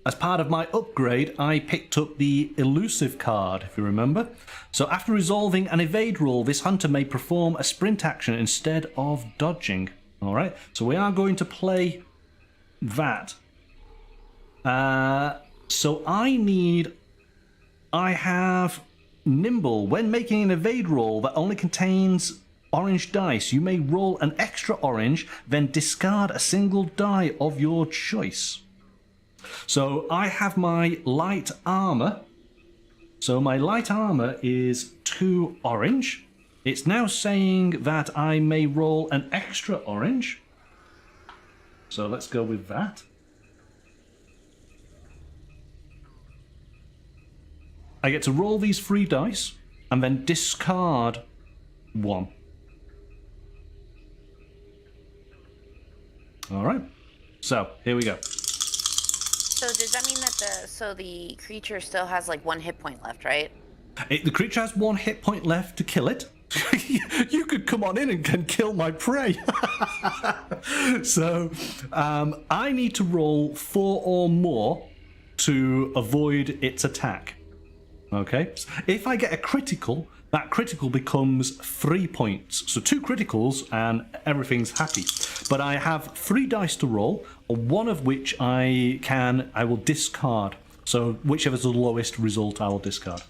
as part of my upgrade, I picked up the elusive card, if you remember. So after resolving an evade roll, this hunter may perform a sprint action instead of dodging. All right, so we are going to play that. So I have nimble. When making an evade roll that only contains orange dice, you may roll an extra orange, then discard a single die of your choice. So I have my light armor. So my light armor is 2 orange. It's now saying that I may roll an extra orange. So let's go with that. I get to roll these 3 dice and then discard 1. All right. So here we go. So does that mean that the creature still has like 1 hit point left, right? The creature has 1 hit point left to kill it. You could come on in and can kill my prey. So I need to roll 4 or more to avoid its attack. Okay. If I get a critical, that critical becomes 3 points. So 2 criticals and everything's happy. But I have 3 dice to roll, 1 of which I will discard. So whichever's the lowest result, I will discard.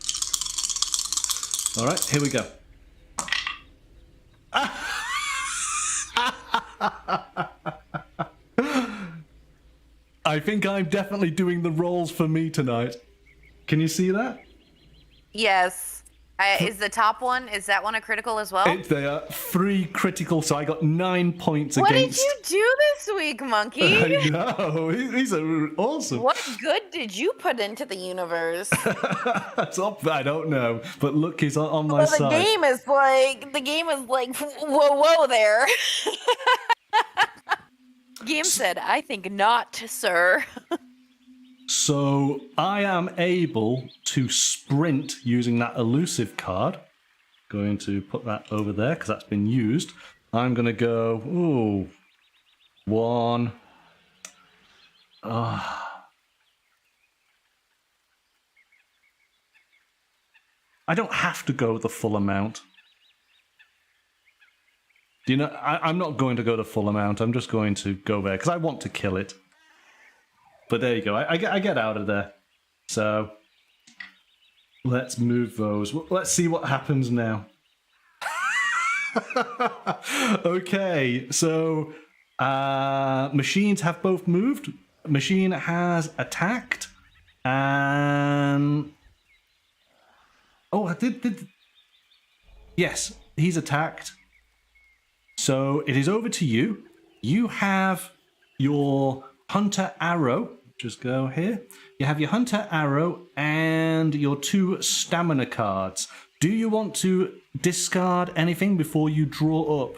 All right, here we go. I think I'm definitely doing the rolls for me tonight. Can you see that? Yes. Is the top one, is that one a critical as well? They are 3 critical, so I got 9 points what against... What did you do this week, Monkey? I know, these are awesome. What good did you put into the universe? I don't know, but look, he's on my side. The game is like, whoa there. Game said, I think not, sir. So I am able to sprint using that elusive card. Going to put that over there because that's been used. I'm going to go, 1. I don't have to go the full amount. Do you know, I'm not going to go the full amount. I'm just going to go there because I want to kill it. But there you go. I get out of there. So let's move those. Let's see what happens now. Okay, so machines have both moved. Machine has attacked, and I did. Yes, he's attacked. So it is over to you. You have your Hunter Arrow. Just go here. You have your Hunter Arrow and your 2 stamina cards. Do you want to discard anything before you draw up?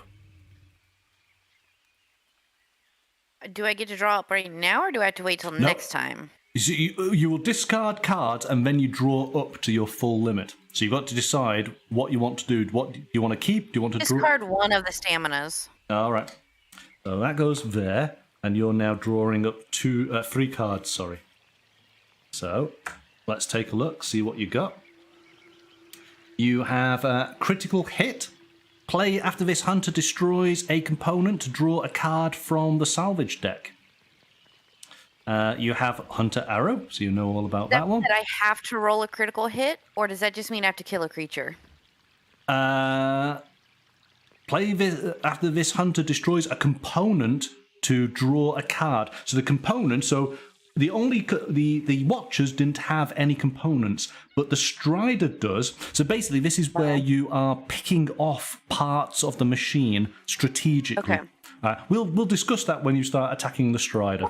Do I get to draw up right now, or do I have to wait till next time? So you will discard cards and then you draw up to your full limit. So you've got to decide what you want to do. What do you want to keep? Do you want to discard 1 of the staminas? All right. So that goes there. And you're now drawing up 3 cards, sorry. So, let's take a look, see what you got. You have a critical hit. Play after this hunter destroys a component to draw a card from the salvage deck. You have Hunter Arrow, so you know all about that one. Did I have to roll a critical hit, or does that just mean I have to kill a creature? Play this after this hunter destroys a component to draw a card. So the component, the Watchers didn't have any components, but the Strider does. So basically, this is where you are picking off parts of the machine strategically. Okay. We'll discuss that when you start attacking the Strider.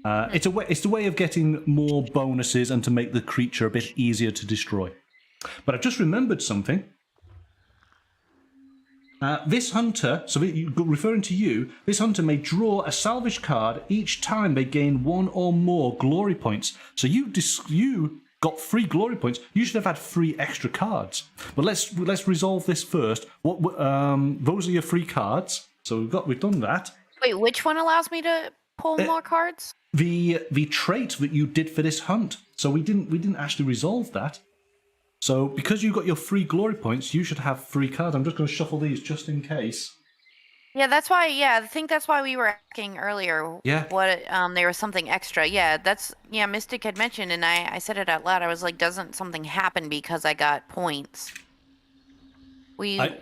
It's a way of getting more bonuses and to make the creature a bit easier to destroy. But I've just remembered something. This hunter, so referring to you, this hunter may draw a salvage card each time they gain 1 or more glory points. So you got 3 glory points. You should have had 3 extra cards. But let's resolve this first. Those are your 3 cards. So we've done that. Wait, which one allows me to pull more cards? The trait that you did for this hunt. So we didn't actually resolve that. So because you got your 3 glory points, you should have 3 cards. I'm just going to shuffle these just in case. Yeah, that's why. Yeah, I think that's why we were asking earlier. Yeah. What there was something extra. Yeah, Mystic had mentioned, and I said it out loud. I was like, doesn't something happen because I got points? I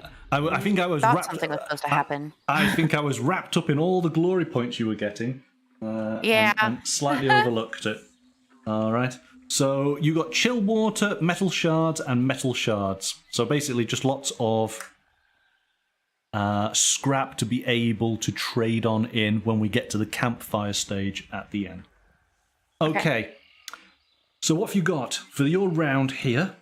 think I was thought wrapped, something was supposed to happen. I think I was wrapped up in all the glory points you were getting. And slightly overlooked it. All right. So you got chill water, metal shards, and metal shards. So basically just lots of scrap to be able to trade on in when we get to the campfire stage at the end. Okay. So what have you got? For your round here,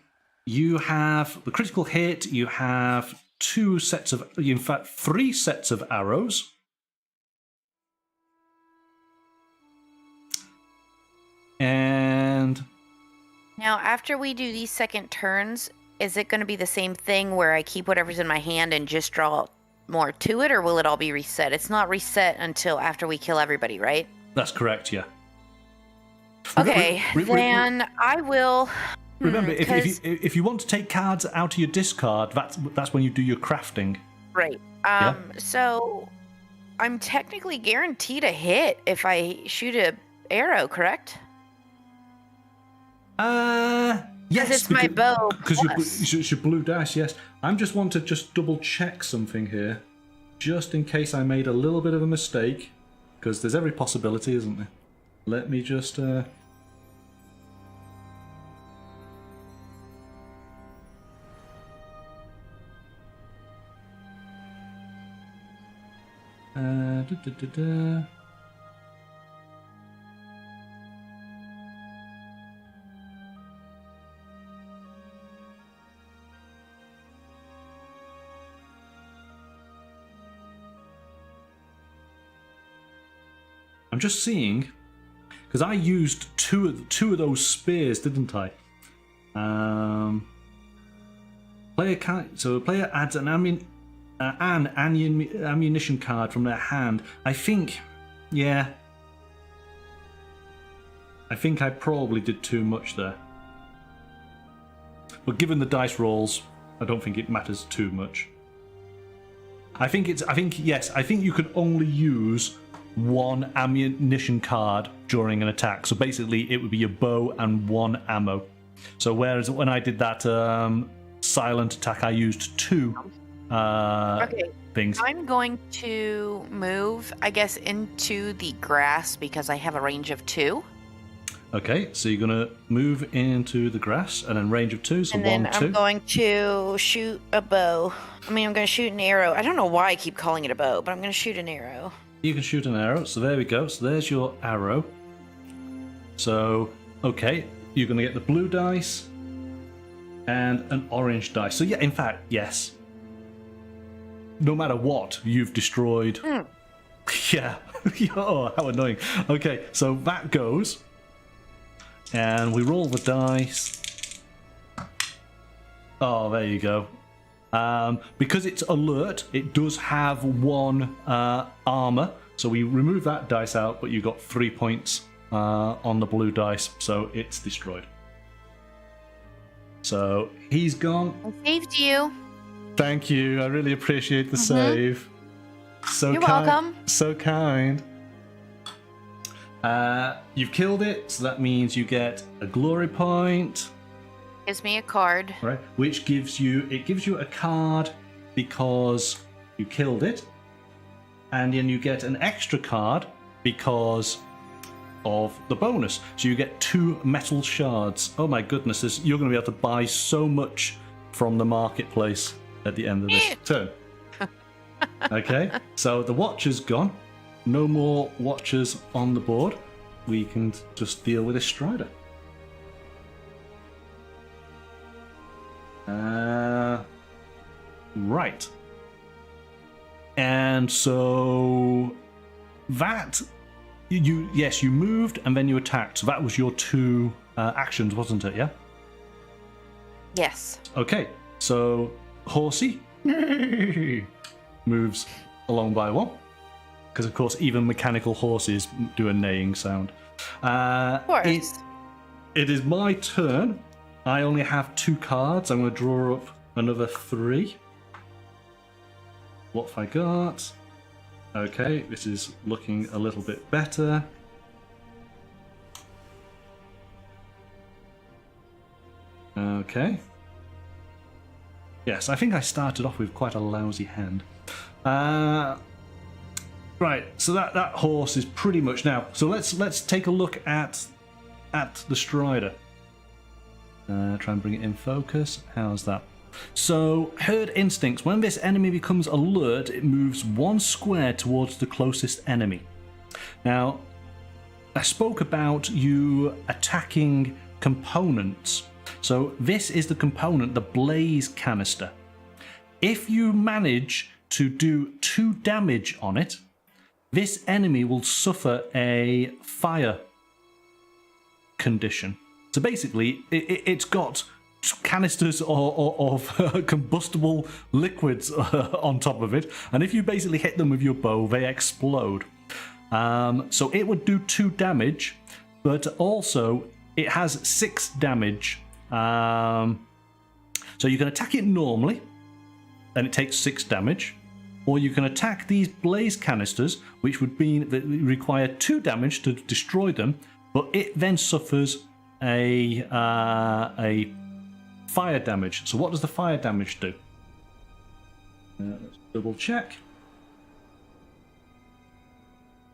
you have the critical hit, you have 3 sets of arrows. And now, after we do these second turns, is it going to be the same thing where I keep whatever's in my hand and just draw more to it, or will it all be reset? It's not reset until after we kill everybody, right? That's correct, yeah. Okay, then I will... Remember, if you want to take cards out of your discard, that's when you do your crafting. Right. So I'm technically guaranteed a hit if I shoot a arrow, correct? Yes, it's my bow. Because your blue dice, yes. I just want to double check something here, just in case I made a little bit of a mistake, because there's every possibility, isn't there? Let me just. I'm just seeing, because I used two of those spears, didn't I? Player adds an ammunition card from their hand. I think I probably did too much there. But given the dice rolls, I don't think it matters too much. I think you can only use 1 ammunition card during an attack. So basically it would be your bow and 1 ammo. So whereas when I did that silent attack, I used 2 things. I'm going to move, I guess, into the grass because I have a range of 2. Okay, so you're going to move into the grass and then range of 2, so and 1, then 2. I'm going to shoot a bow. I'm going to shoot an arrow. I don't know why I keep calling it a bow, but I'm going to shoot an arrow. You can shoot an arrow, so there we go. So there's your arrow. So, okay, you're going to get the blue dice and an orange dice. So yeah, in fact, yes. No matter what, you've destroyed. Yeah. Oh, how annoying. Okay, so that goes. And we roll the dice. Oh, there you go. Because it's alert, it does have 1 armor, so we remove that dice out, but you got 3 points on the blue dice, so it's destroyed. So he's gone. I saved you. Thank you, I really appreciate the save. So You're welcome. So kind. You've killed it, so that means you get a glory point. Gives me a card. Right, which gives you a card because you killed it, and then you get an extra card because of the bonus. So you get 2 metal shards. Oh my goodness, you're going to be able to buy so much from the marketplace at the end of this turn. Okay, so the Watcher's gone. No more Watchers on the board. We can just deal with this Strider. Right. And so that you moved and then you attacked. So that was your 2 actions, wasn't it? Yeah. Yes. Okay. So Horsey moves along by 1, because of course even mechanical horses do a neighing sound. Of course. It is my turn. I only have 2 cards. I'm going to draw up another 3. What have I got? Okay, this is looking a little bit better. Okay. Yes, I think I started off with quite a lousy hand. Right, so that horse is pretty much now. So let's take a look at the Strider. Try and bring it in focus. How's that? So, herd instincts. When this enemy becomes alert, it moves 1 square towards the closest enemy. Now, I spoke about you attacking components. So, this is the component, the blaze canister. If you manage to do 2 damage on it, this enemy will suffer a fire condition. So basically, it's got canisters of combustible liquids on top of it, and if you basically hit them with your bow, they explode. So it would do 2 damage, but also it has 6 damage. So you can attack it normally, and it takes 6 damage, or you can attack these blaze canisters, which would mean that it require 2 damage to destroy them, but it then suffers a fire damage. So what does the fire damage do? Let's double check.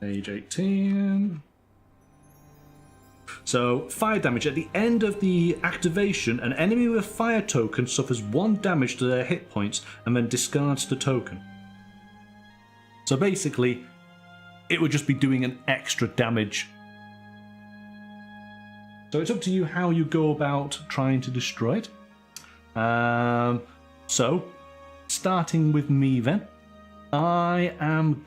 Page 18. So fire damage. At the end of the activation, an enemy with a fire token suffers 1 damage to their hit points and then discards the token. So basically, it would just be doing an extra damage. So it's up to you how you go about trying to destroy it. So, starting with me then, I am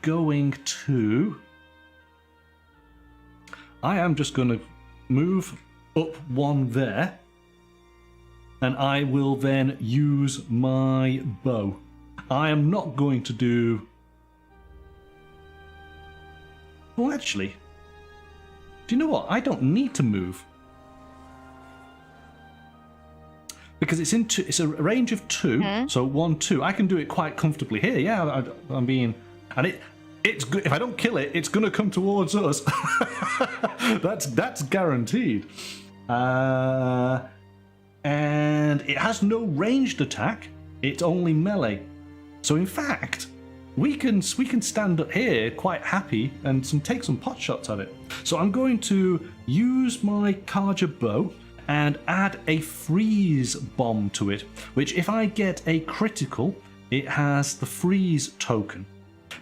just going to move up 1 there, and I will then use my bow. I am not going to do... Well, actually, do you know what? I don't need to move. Because it's a range of 2, so 1, 2. I can do it quite comfortably here. Yeah, I'm being, and it's good. If I don't kill it, it's gonna come towards us. that's guaranteed. And it has no ranged attack. It's only melee. So in fact, we can stand up here quite happy and take some pot shots at it. So I'm going to use my Karja bow and add a freeze bomb to it, which if I get a critical, it has the freeze token.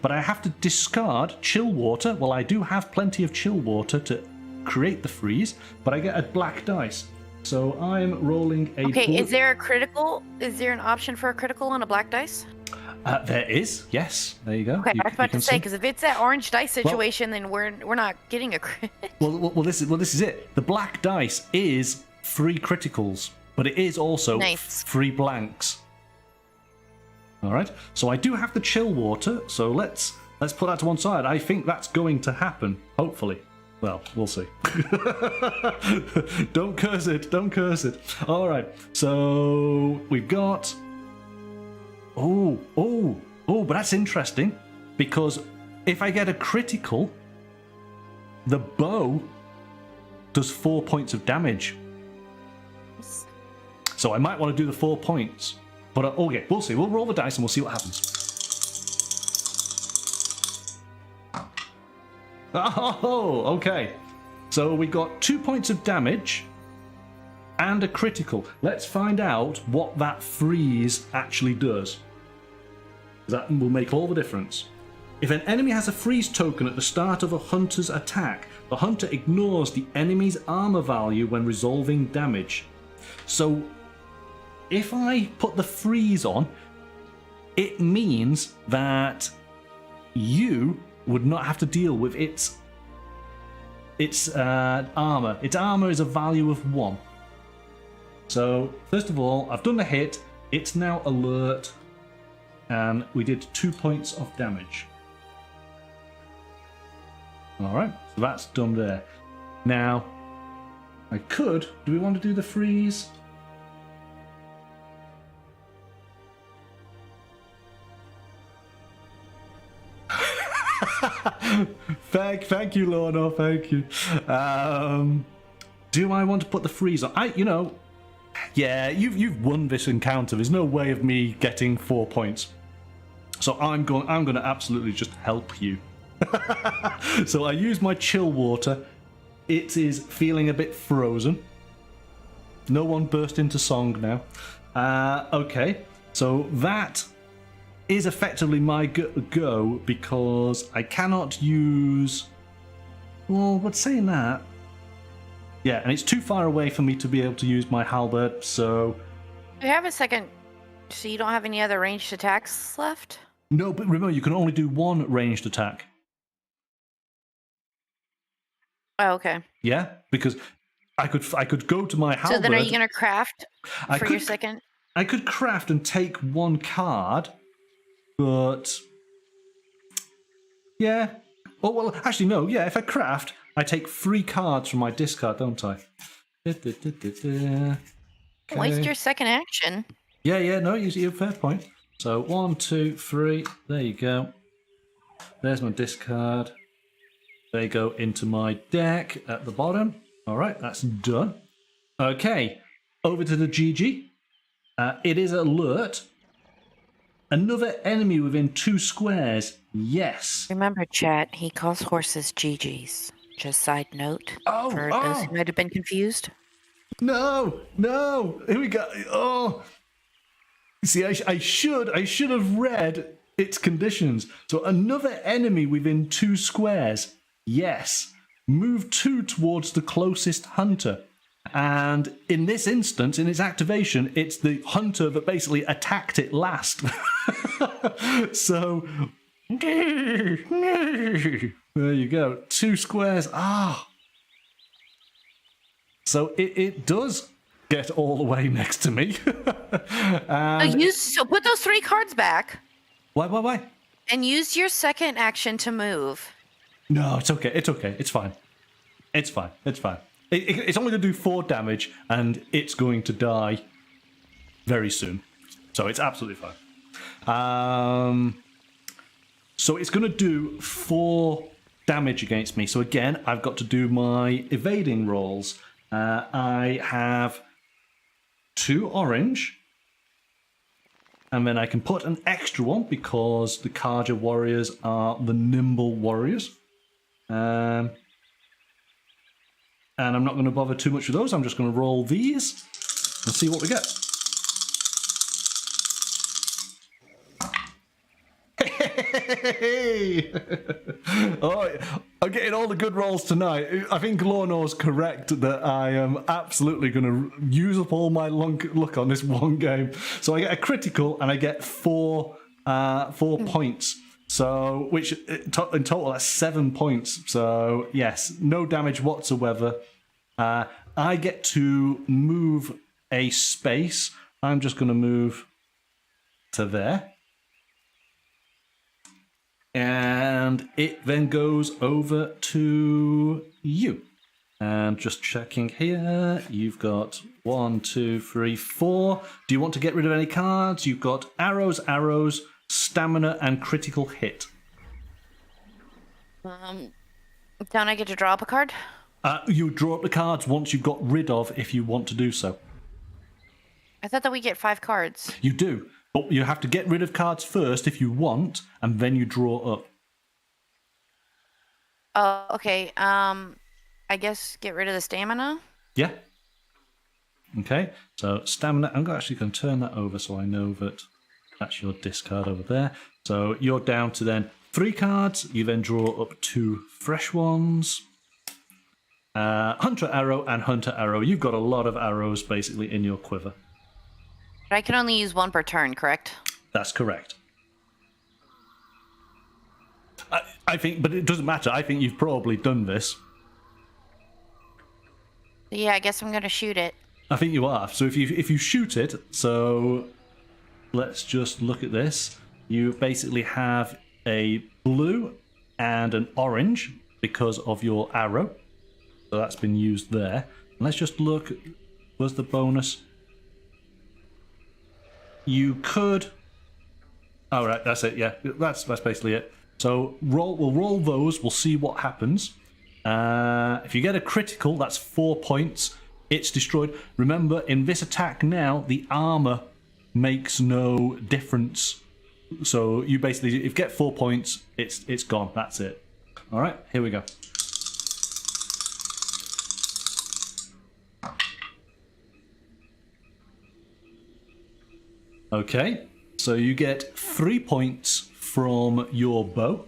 But I have to discard chill water. Well, I do have plenty of chill water to create the freeze, but I get a black dice. So I'm rolling a... Okay, is there a critical? Is there an option for a critical on a black dice? There is, yes. There you go. Okay, I was about to say, because if it's that orange dice situation, then we're not getting a crit. Well, this is it. The black dice is 3 criticals, but it is also 3 blanks. All right, so I do have the chill water, so let's put that to one side. I think that's going to happen, hopefully. Well, we'll see. Don't curse it, don't curse it. All right, so we've got... Oh, but that's interesting, because if I get a critical, the bow does 4 points of damage. So I might want to do the 4 points. But okay, we'll see. We'll roll the dice and we'll see what happens. Oh, okay. So we got 2 points of damage and a critical. Let's find out what that freeze actually does. That will make all the difference. If an enemy has a freeze token at the start of a hunter's attack, the hunter ignores the enemy's armor value when resolving damage. So, if I put the freeze on, it means that you would not have to deal with its armor. Its armor is a value of 1. So, first of all, I've done the hit. It's now alert. And we did 2 points of damage. Alright, so that's done there. Now, I could... Do we want to do the freeze? Thank you, Lorna, thank you. Do I want to put the freeze on? Yeah, you've won this encounter. There's no way of me getting 4 points. So I'm going to absolutely just help you. So I use my chill water. It is feeling a bit frozen. No one burst into song now. Okay, so that is effectively my go because I cannot use... Well, but saying that... Yeah, and it's too far away for me to be able to use my halberd, so... You have a second, so you don't have any other ranged attacks left? No, but remember, you can only do one ranged attack. Oh, okay. Yeah, because I could go to my halberd... So then are you going to craft for your second? I could craft and take one card, but... Yeah. Oh, well, actually, no. Yeah, if I craft, I take 3 cards from my discard, don't I? Okay. Waste your second action. Yeah, no, you have a fair point. So 1, 2, 3. There you go. There's my discard. They go into my deck at the bottom. All right, that's done. Okay, over to the GG. It is alert. Another enemy within 2 squares. Yes. Remember, chat, he calls horses GGs. Just side note for those who might have been confused. No. Here we go. Oh. See, I should have read its conditions. So another enemy within 2 squares. Yes. Move 2 towards the closest hunter. And in this instance, in its activation, it's the hunter that basically attacked it last. So, there you go. 2 squares. So it does get all the way next to me. So put those 3 cards back. Why? And use your second action to move. No, it's okay. It's fine. It's fine. It's only going to do 4 damage, and it's going to die very soon. So it's absolutely fine. So it's going to do 4 damage against me. So again, I've got to do my evading rolls. I have 2 orange, and then I can put an extra one because the Karja warriors are the nimble warriors. And I'm not going to bother too much with those. I'm just going to roll these and see what we get. Hey! Oh, I'm getting all the good rolls tonight. I think Lorna's correct that I am absolutely going to use up all my luck on this one game. So I get a critical and I get 4 points. So, which in total that's 7 points. So, yes, no damage whatsoever. I get to move a space. I'm just going to move to there. And it then goes over to you. And just checking here, you've got 1, 2, 3, 4. Do you want to get rid of any cards? You've got arrows, stamina, and critical hit. Don't I get to draw up a card? You draw up the cards once you've got rid of, if you want to do so. I thought that we get 5 cards. You do, but you have to get rid of cards first if you want, and then you draw up. Oh, okay. I guess get rid of the stamina. Yeah. Okay, so stamina. I'm actually going to turn that over so I know that That's your discard over there. So you're down to then 3 cards. You then draw up 2 fresh ones. Hunter arrow and hunter arrow. You've got a lot of arrows basically in your quiver. But I can only use 1 per turn, correct? That's correct. I think, but it doesn't matter. I think you've probably done this. Yeah, I guess I'm gonna shoot it. I think you are. So if you shoot it, so let's just look at this. You basically have a blue and an orange because of your arrow. So that's been used there. And let's just look. Was the bonus? You could. Oh right, that's it. Yeah, that's basically it. So we'll roll those. We'll see what happens. If you get a critical, that's 4 points. It's destroyed. Remember, in this attack now, the armor makes no difference. So you basically, if you get 4 points, it's gone. That's it. All right, here we go. Okay, so you get 3 points from your bow.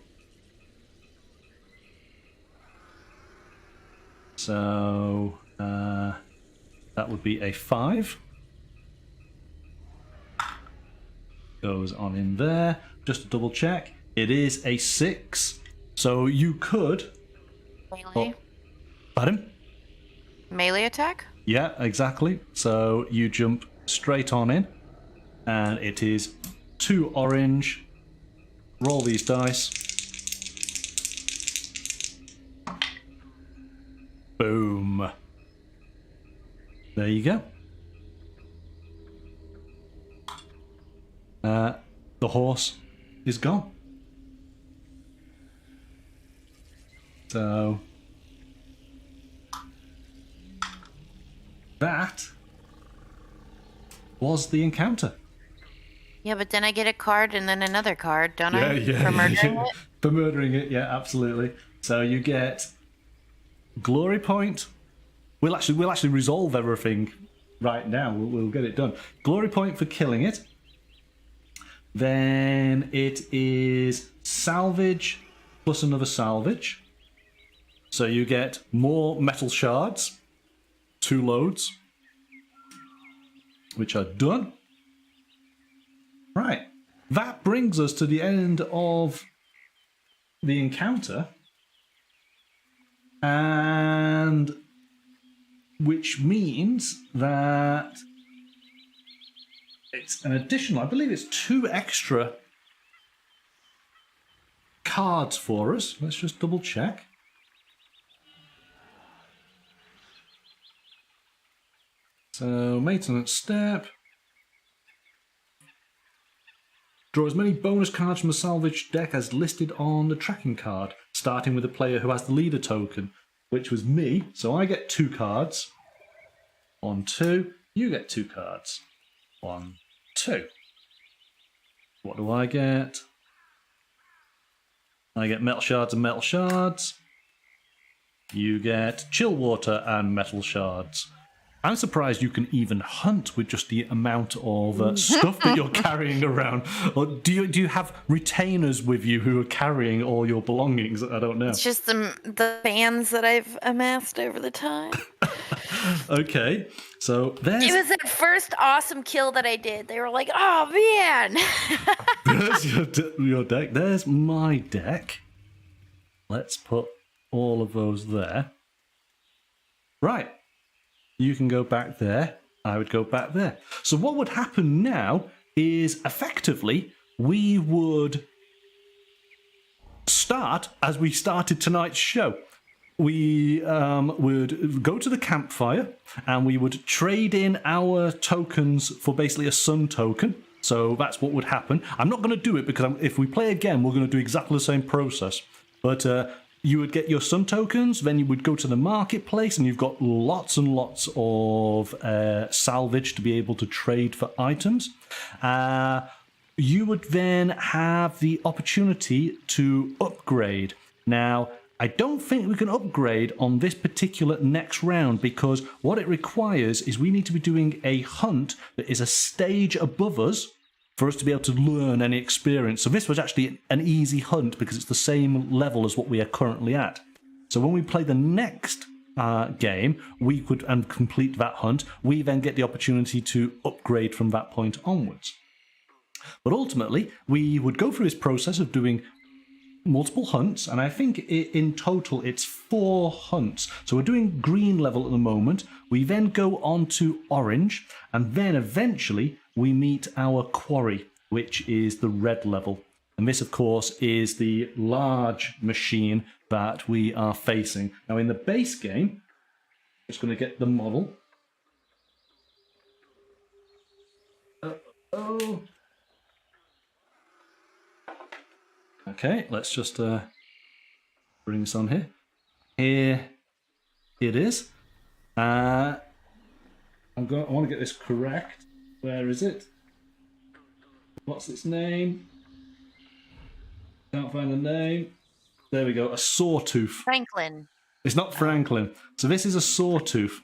So that would be a 5. Goes on in there. Just to double check, it is a 6. So you could. Melee? Pardon? Melee attack? Yeah, exactly. So you jump straight on in, and it is 2 orange. Roll these dice. Boom. There you go. The horse is gone. So that was the encounter. Yeah, but then I get a card and then another card, don't I? Yeah. For murdering it? For murdering it, yeah, absolutely. So you get glory point. We'll actually resolve everything right now. We'll get it done. Glory point for killing it. Then it is salvage plus another salvage. So you get more metal shards, 2 loads, which are done. Right, that brings us to the end of the encounter, and which means that it's an additional, I believe it's 2 extra cards for us. Let's just double check. So, maintenance step. Draw as many bonus cards from the salvage deck as listed on the tracking card, starting with the player who has the leader token, which was me. So I get 2 cards. 1, 2. You get 2 cards. 1, 2. What do I get? I get metal shards and metal shards. You get chill water and metal shards. I'm surprised you can even hunt with just the amount of stuff that you're carrying around. Or do you have retainers with you who are carrying all your belongings? I don't know. It's just the fans that I've amassed over the time. Okay, so there's... It was that first awesome kill that I did. They were like, oh, man. There's your deck. There's my deck. Let's put all of those there. Right. You can go back there. I would go back there. So what would happen now is effectively we would start as we started tonight's show. We would go to the campfire and we would trade in our tokens for basically a sun token. So that's what would happen. I'm not going to do it because if we play again, we're going to do exactly the same process. But you would get your sun tokens, then you would go to the marketplace, and you've got lots and lots of salvage to be able to trade for items. You would then have the opportunity to upgrade. Now, I don't think we can upgrade on this particular next round because what it requires is we need to be doing a hunt that is a stage above us for us to be able to learn any experience. So this was actually an easy hunt because it's the same level as what we are currently at. So when we play the next game, we could and complete that hunt, we then get the opportunity to upgrade from that point onwards. But ultimately, we would go through this process of doing multiple hunts, and I think in total it's 4 hunts. So we're doing green level at the moment. We then go on to orange, and then eventually we meet our quarry, which is the red level. And this, of course, is the large machine that we are facing. Now, in the base game, I'm just going to get the model. Okay, let's just bring this on here. Here it is. I want to get this correct. Where is it? What's its name? Can't find the name. There we go, a sawtooth. Franklin. It's not Franklin. So this is a sawtooth.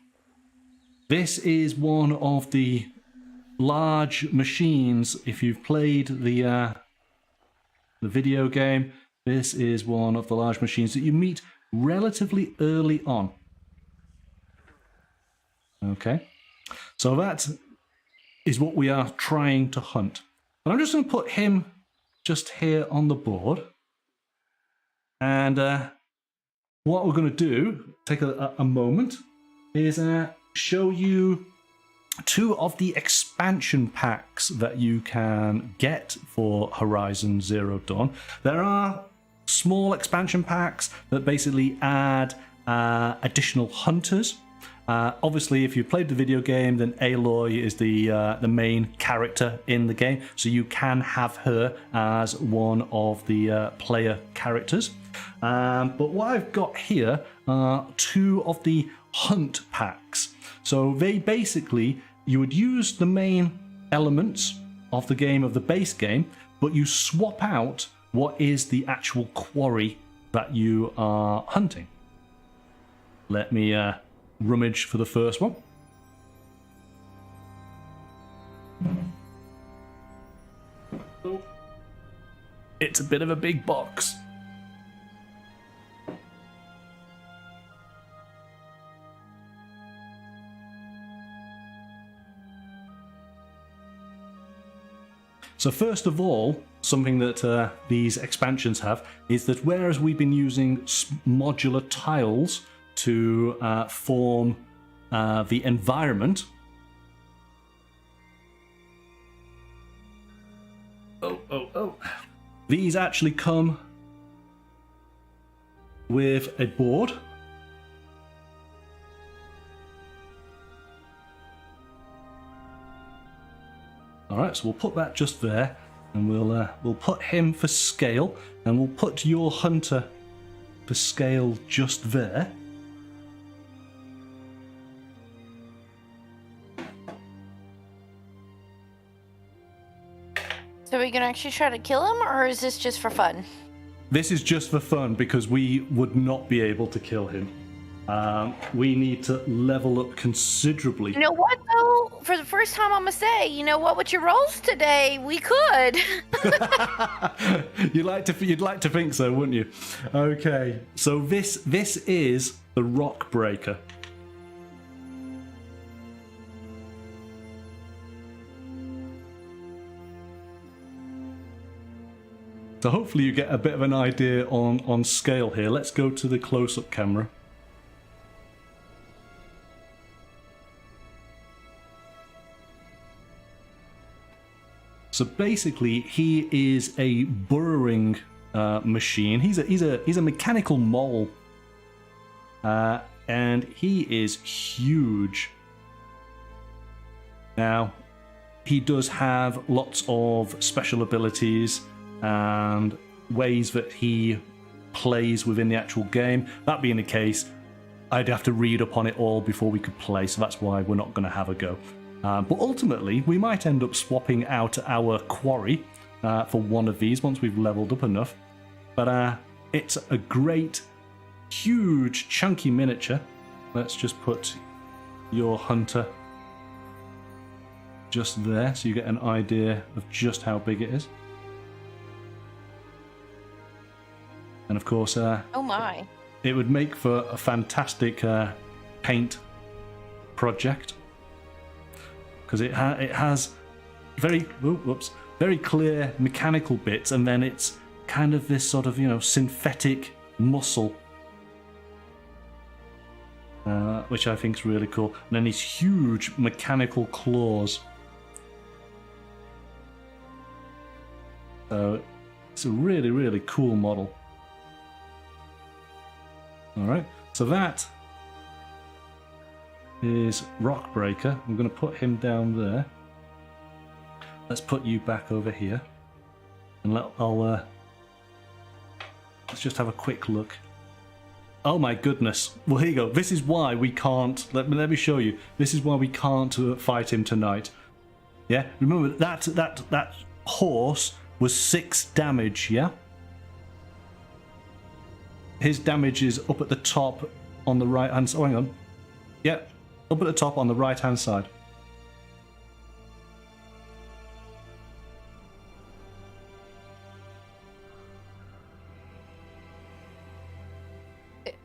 This is one of the large machines. If you've played the video game, this is one of the large machines that you meet relatively early on. Okay, so that is what we are trying to hunt. And I'm just going to put him just here on the board. And what we're going to do, take a moment, is show you 2 of the expansion packs that you can get for Horizon Zero Dawn. There are small expansion packs that basically add additional hunters. Obviously, if you played the video game, then Aloy is the main character in the game, so you can have her as one of the player characters. But what I've got here are 2 of the hunt packs. So they basically, you would use the main elements of the game, of the base game, but you swap out what is the actual quarry that you are hunting. Let me rummage for the first one. Oh. It's a bit of a big box. So first of all, something that these expansions have is that whereas we've been using modular tiles to form the environment. Oh. These actually come with a board. Alright, so we'll put that just there, and we'll put him for scale, and we'll put your hunter for scale just there. So are we gonna actually try to kill him, or is this just for fun? This is just for fun because we would not be able to kill him. We need to level up considerably. You know what, though? For the first time, I'm gonna say, you know what? With your rolls today, we could. You'd like to think so, wouldn't you? Okay, so this is the Rockbreaker. So hopefully you get a bit of an idea on scale here. Let's go to the close-up camera. So basically, he is a burrowing machine. He's a mechanical mole, and he is huge. Now, he does have lots of special abilities and ways that he plays within the actual game. That being the case, I'd have to read up on it all before we could play, so that's why we're not going to have a go. But ultimately, we might end up swapping out our quarry for one of these once we've leveled up enough. But it's a great, huge, chunky miniature. Let's just put your hunter just there, so you get an idea of just how big it is. And of course, Oh my. it would make for a fantastic paint project, because it has very very clear mechanical bits, and then it's kind of this sort of, you know, synthetic muscle, which I think is really cool. And then these huge mechanical claws. So it's a really, really cool model. Alright, so that is Rockbreaker. I'm going to put him down there. Let's put you back over here. And let's just have a quick look. Oh my goodness. Well, here you go. This is why we can't... Let me show you. This is why we can't fight him tonight. Yeah? Remember, that horse was 6 damage, yeah? His damage is up at the top on the right-hand side. Oh, hang on. Yeah, up at the top on the right-hand side.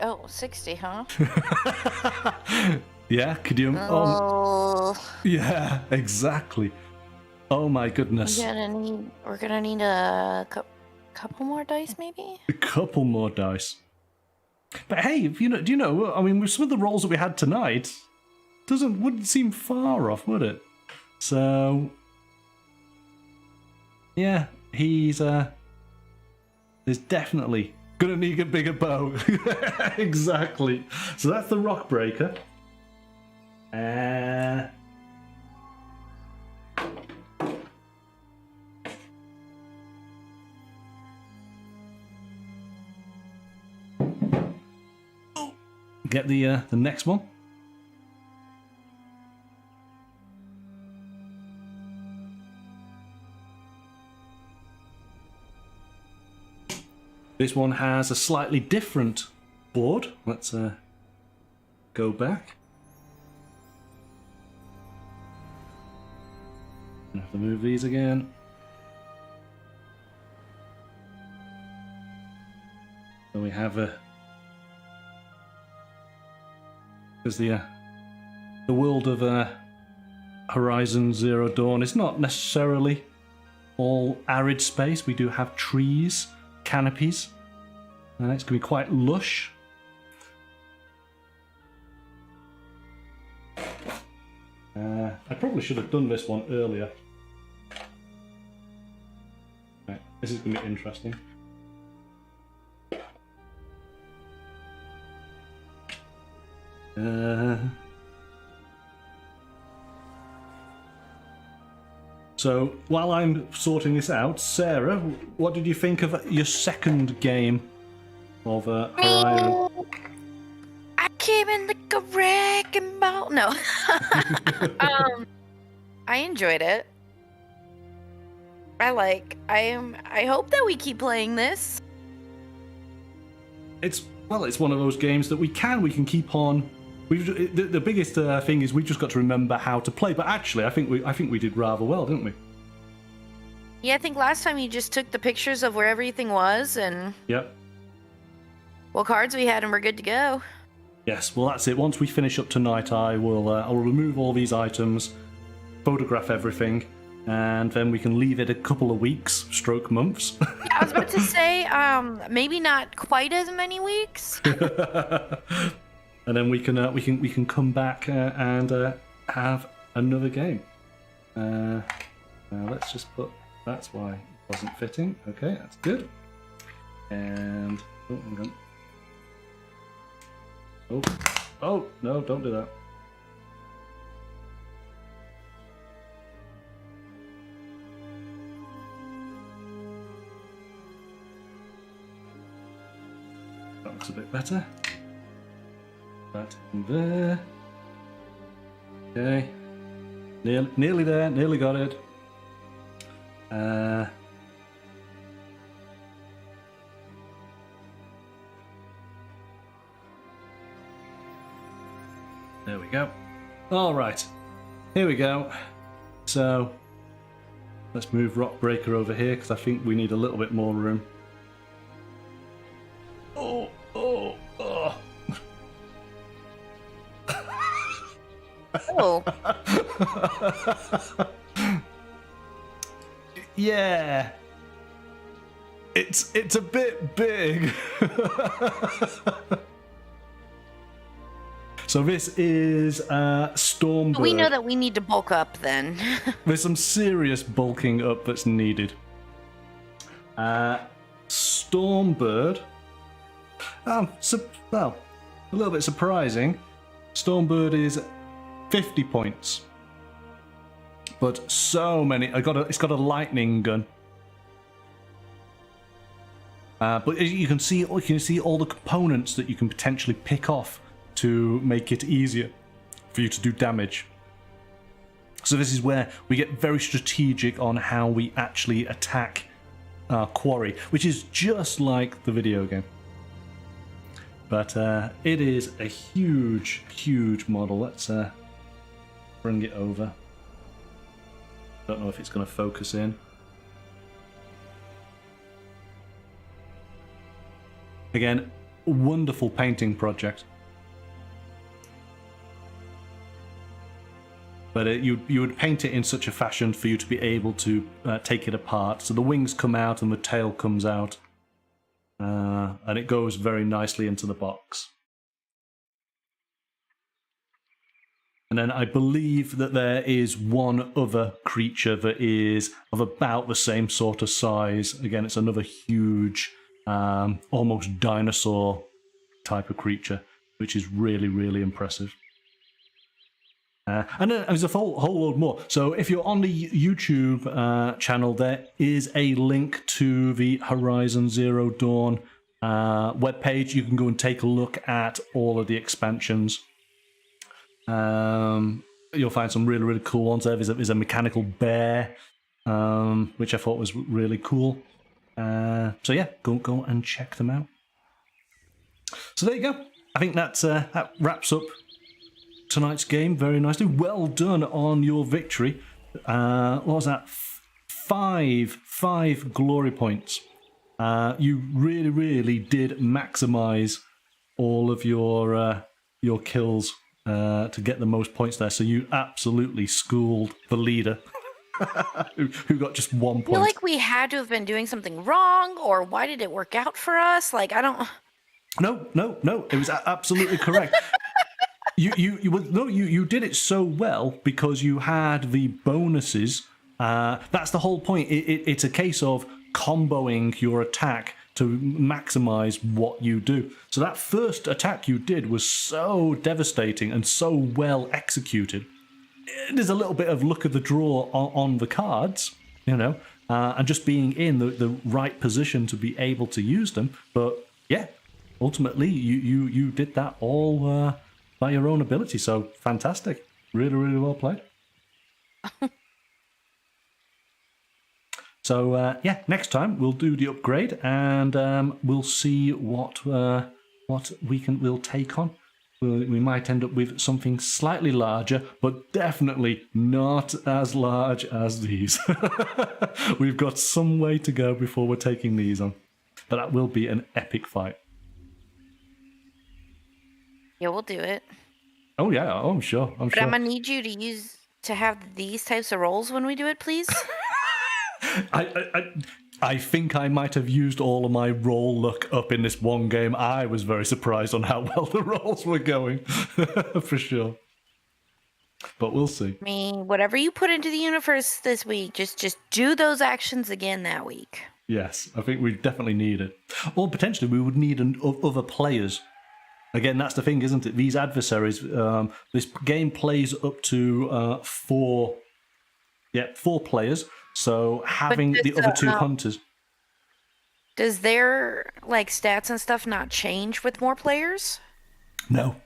Oh, 60, huh? Yeah, could you... Oh. Yeah, exactly. Oh my goodness. We're gonna need a couple more dice, maybe? A couple more dice. But hey, do you know, I mean, with some of the rolls that we had tonight, wouldn't seem far off, would it? So, yeah, he's definitely gonna need a bigger bow. Exactly. So that's the Rockbreaker. Get the next one. This one has a slightly different board. Let's go back. I have to move these again. So we have there's the world of Horizon Zero Dawn. It's not necessarily all arid space. We do have trees, canopies. It's going to be quite lush. I probably should have done this one earlier. Right, this is going to be interesting. So while I'm sorting this out, Sarah, what did you think of your second game of Horizon? I came in like a wrecking ball. No. I enjoyed it. I hope that we keep playing this. It's one of those games that we can keep on. The biggest thing is we've just got to remember how to play. But actually, I think we did rather well, didn't we? Yeah, I think last time you just took the pictures of where everything was and Yep. what cards we had, and we're good to go. Yes. Well, that's it. Once we finish up tonight, I will remove all these items, photograph everything, and then we can leave it a couple of weeks, stroke months. Yeah, I was about to say, maybe not quite as many weeks. And then we can come back and have another game. Now let's just put. That's why it wasn't fitting. Okay, that's good. And oh, hang on. Oh no! Don't do that. That looks a bit better. That in there. Okay. Nearly there. Nearly got it. There we go. All right. Here we go. so let's move Rockbreaker over here because I think we need a little bit more room. Oh. Oh. Yeah. It's a bit big. So this is Stormbird. We know that we need to bulk up then. There's some serious bulking up that's needed. Stormbird. Well, a little bit surprising. Stormbird is 50 points. But so many. It's got a lightning gun. But you can see all the components that you can potentially pick off to make it easier for you to do damage. So this is where we get very strategic on how we actually attack our quarry, which is just like the video game. But it is a huge, huge model. Let's bring it over. Don't know if it's going to focus in. Again, wonderful painting project. But you would paint it in such a fashion for you to be able to take it apart. So the wings come out and the tail comes out. And it goes very nicely into the box. And then I believe that there is one other creature that is of about the same sort of size. Again, it's another huge, almost dinosaur type of creature, which is really, really impressive. And then there's a whole load more. So if you're on the YouTube channel, there is a link to the Horizon Zero Dawn webpage. You can go and take a look at all of the expansions. You'll find some really, really cool ones there. There's a mechanical bear, which I thought was really cool. So yeah, go and check them out. So there you go. I think that wraps up tonight's game very nicely. Well done on your victory. What was that? Five glory points. You really, really did maximize all of your kills to get the most points there. So you absolutely schooled the leader, who got just 1 point. I feel like we had to have been doing something wrong, or why did it work out for us? Like, I don't. No. It was absolutely correct. You did it so well because you had the bonuses. That's the whole point. It's a case of comboing your attack to maximize what you do. So that first attack you did was so devastating and so well executed. There's a little bit of luck of the draw on the cards, and just being in the right position to be able to use them. But yeah, ultimately you did that all by your own ability. So fantastic. Really, really well played. So yeah, next time we'll do the upgrade and we'll see what we'll take on. We might end up with something slightly larger, but definitely not as large as these. We've got some way to go before we're taking these on, but that will be an epic fight. Yeah, we'll do it. Oh yeah, I'm sure. But I'm gonna need you to have these types of rolls when we do it, please. I think I might have used all of my roll luck up in this one game. I was very surprised on how well the rolls were going, for sure. But we'll see. I mean, whatever you put into the universe this week, just do those actions again that week. Yes, I think we definitely need it. Or potentially we would need other players. Again, that's the thing, isn't it? These adversaries, this game plays up to 4 players. So having the other two hunters. Does their stats and stuff not change with more players? No.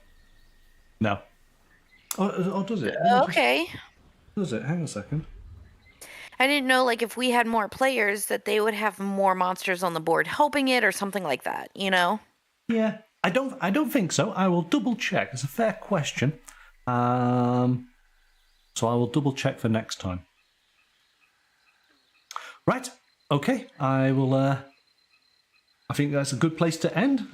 Oh, does it? Okay. Does it? Hang on a second. I didn't know if we had more players that they would have more monsters on the board helping it or something like that, Yeah. I don't think so. I will double check. It's a fair question. So I will double check for next time. Right. Okay. I will. I think that's a good place to end.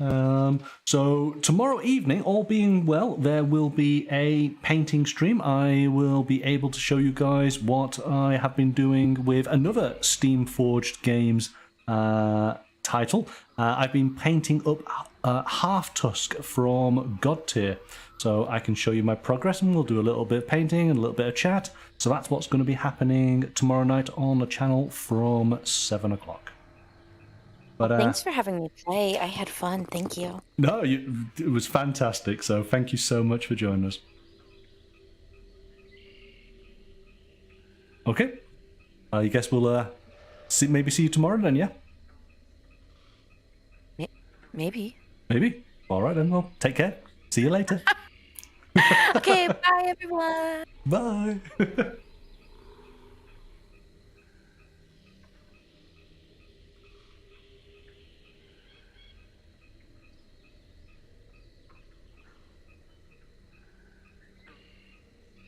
So tomorrow evening, all being well, there will be a painting stream. I will be able to show you guys what I have been doing with another Steamforged Games title. I've been painting up Half Tusk from God Tier. So I can show you my progress, and we'll do a little bit of painting and a little bit of chat. So that's what's going to be happening tomorrow night on the channel from 7 o'clock. But, Thanks for having me play. I had fun. Thank you. No, it was fantastic. So thank you so much for joining us. Okay. I guess we'll maybe see you tomorrow then, yeah? Maybe. Maybe. All right then. Well, take care. See you later. Okay, bye everyone. Bye.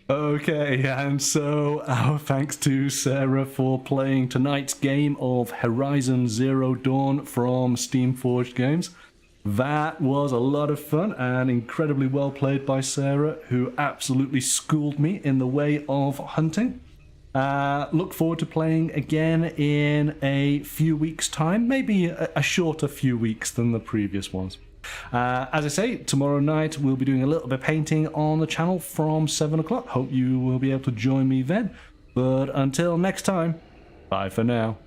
Okay, and so our thanks to Sarah for playing tonight's game of Horizon Zero Dawn from Steamforged Games. That was a lot of fun and incredibly well played by Sarah, who absolutely schooled me in the way of hunting. Look forward to playing again in a few weeks' time, maybe a shorter few weeks than the previous ones. As I say, tomorrow night we'll be doing a little bit of painting on the channel from 7 o'clock. Hope you will be able to join me then. But until next time, bye for now.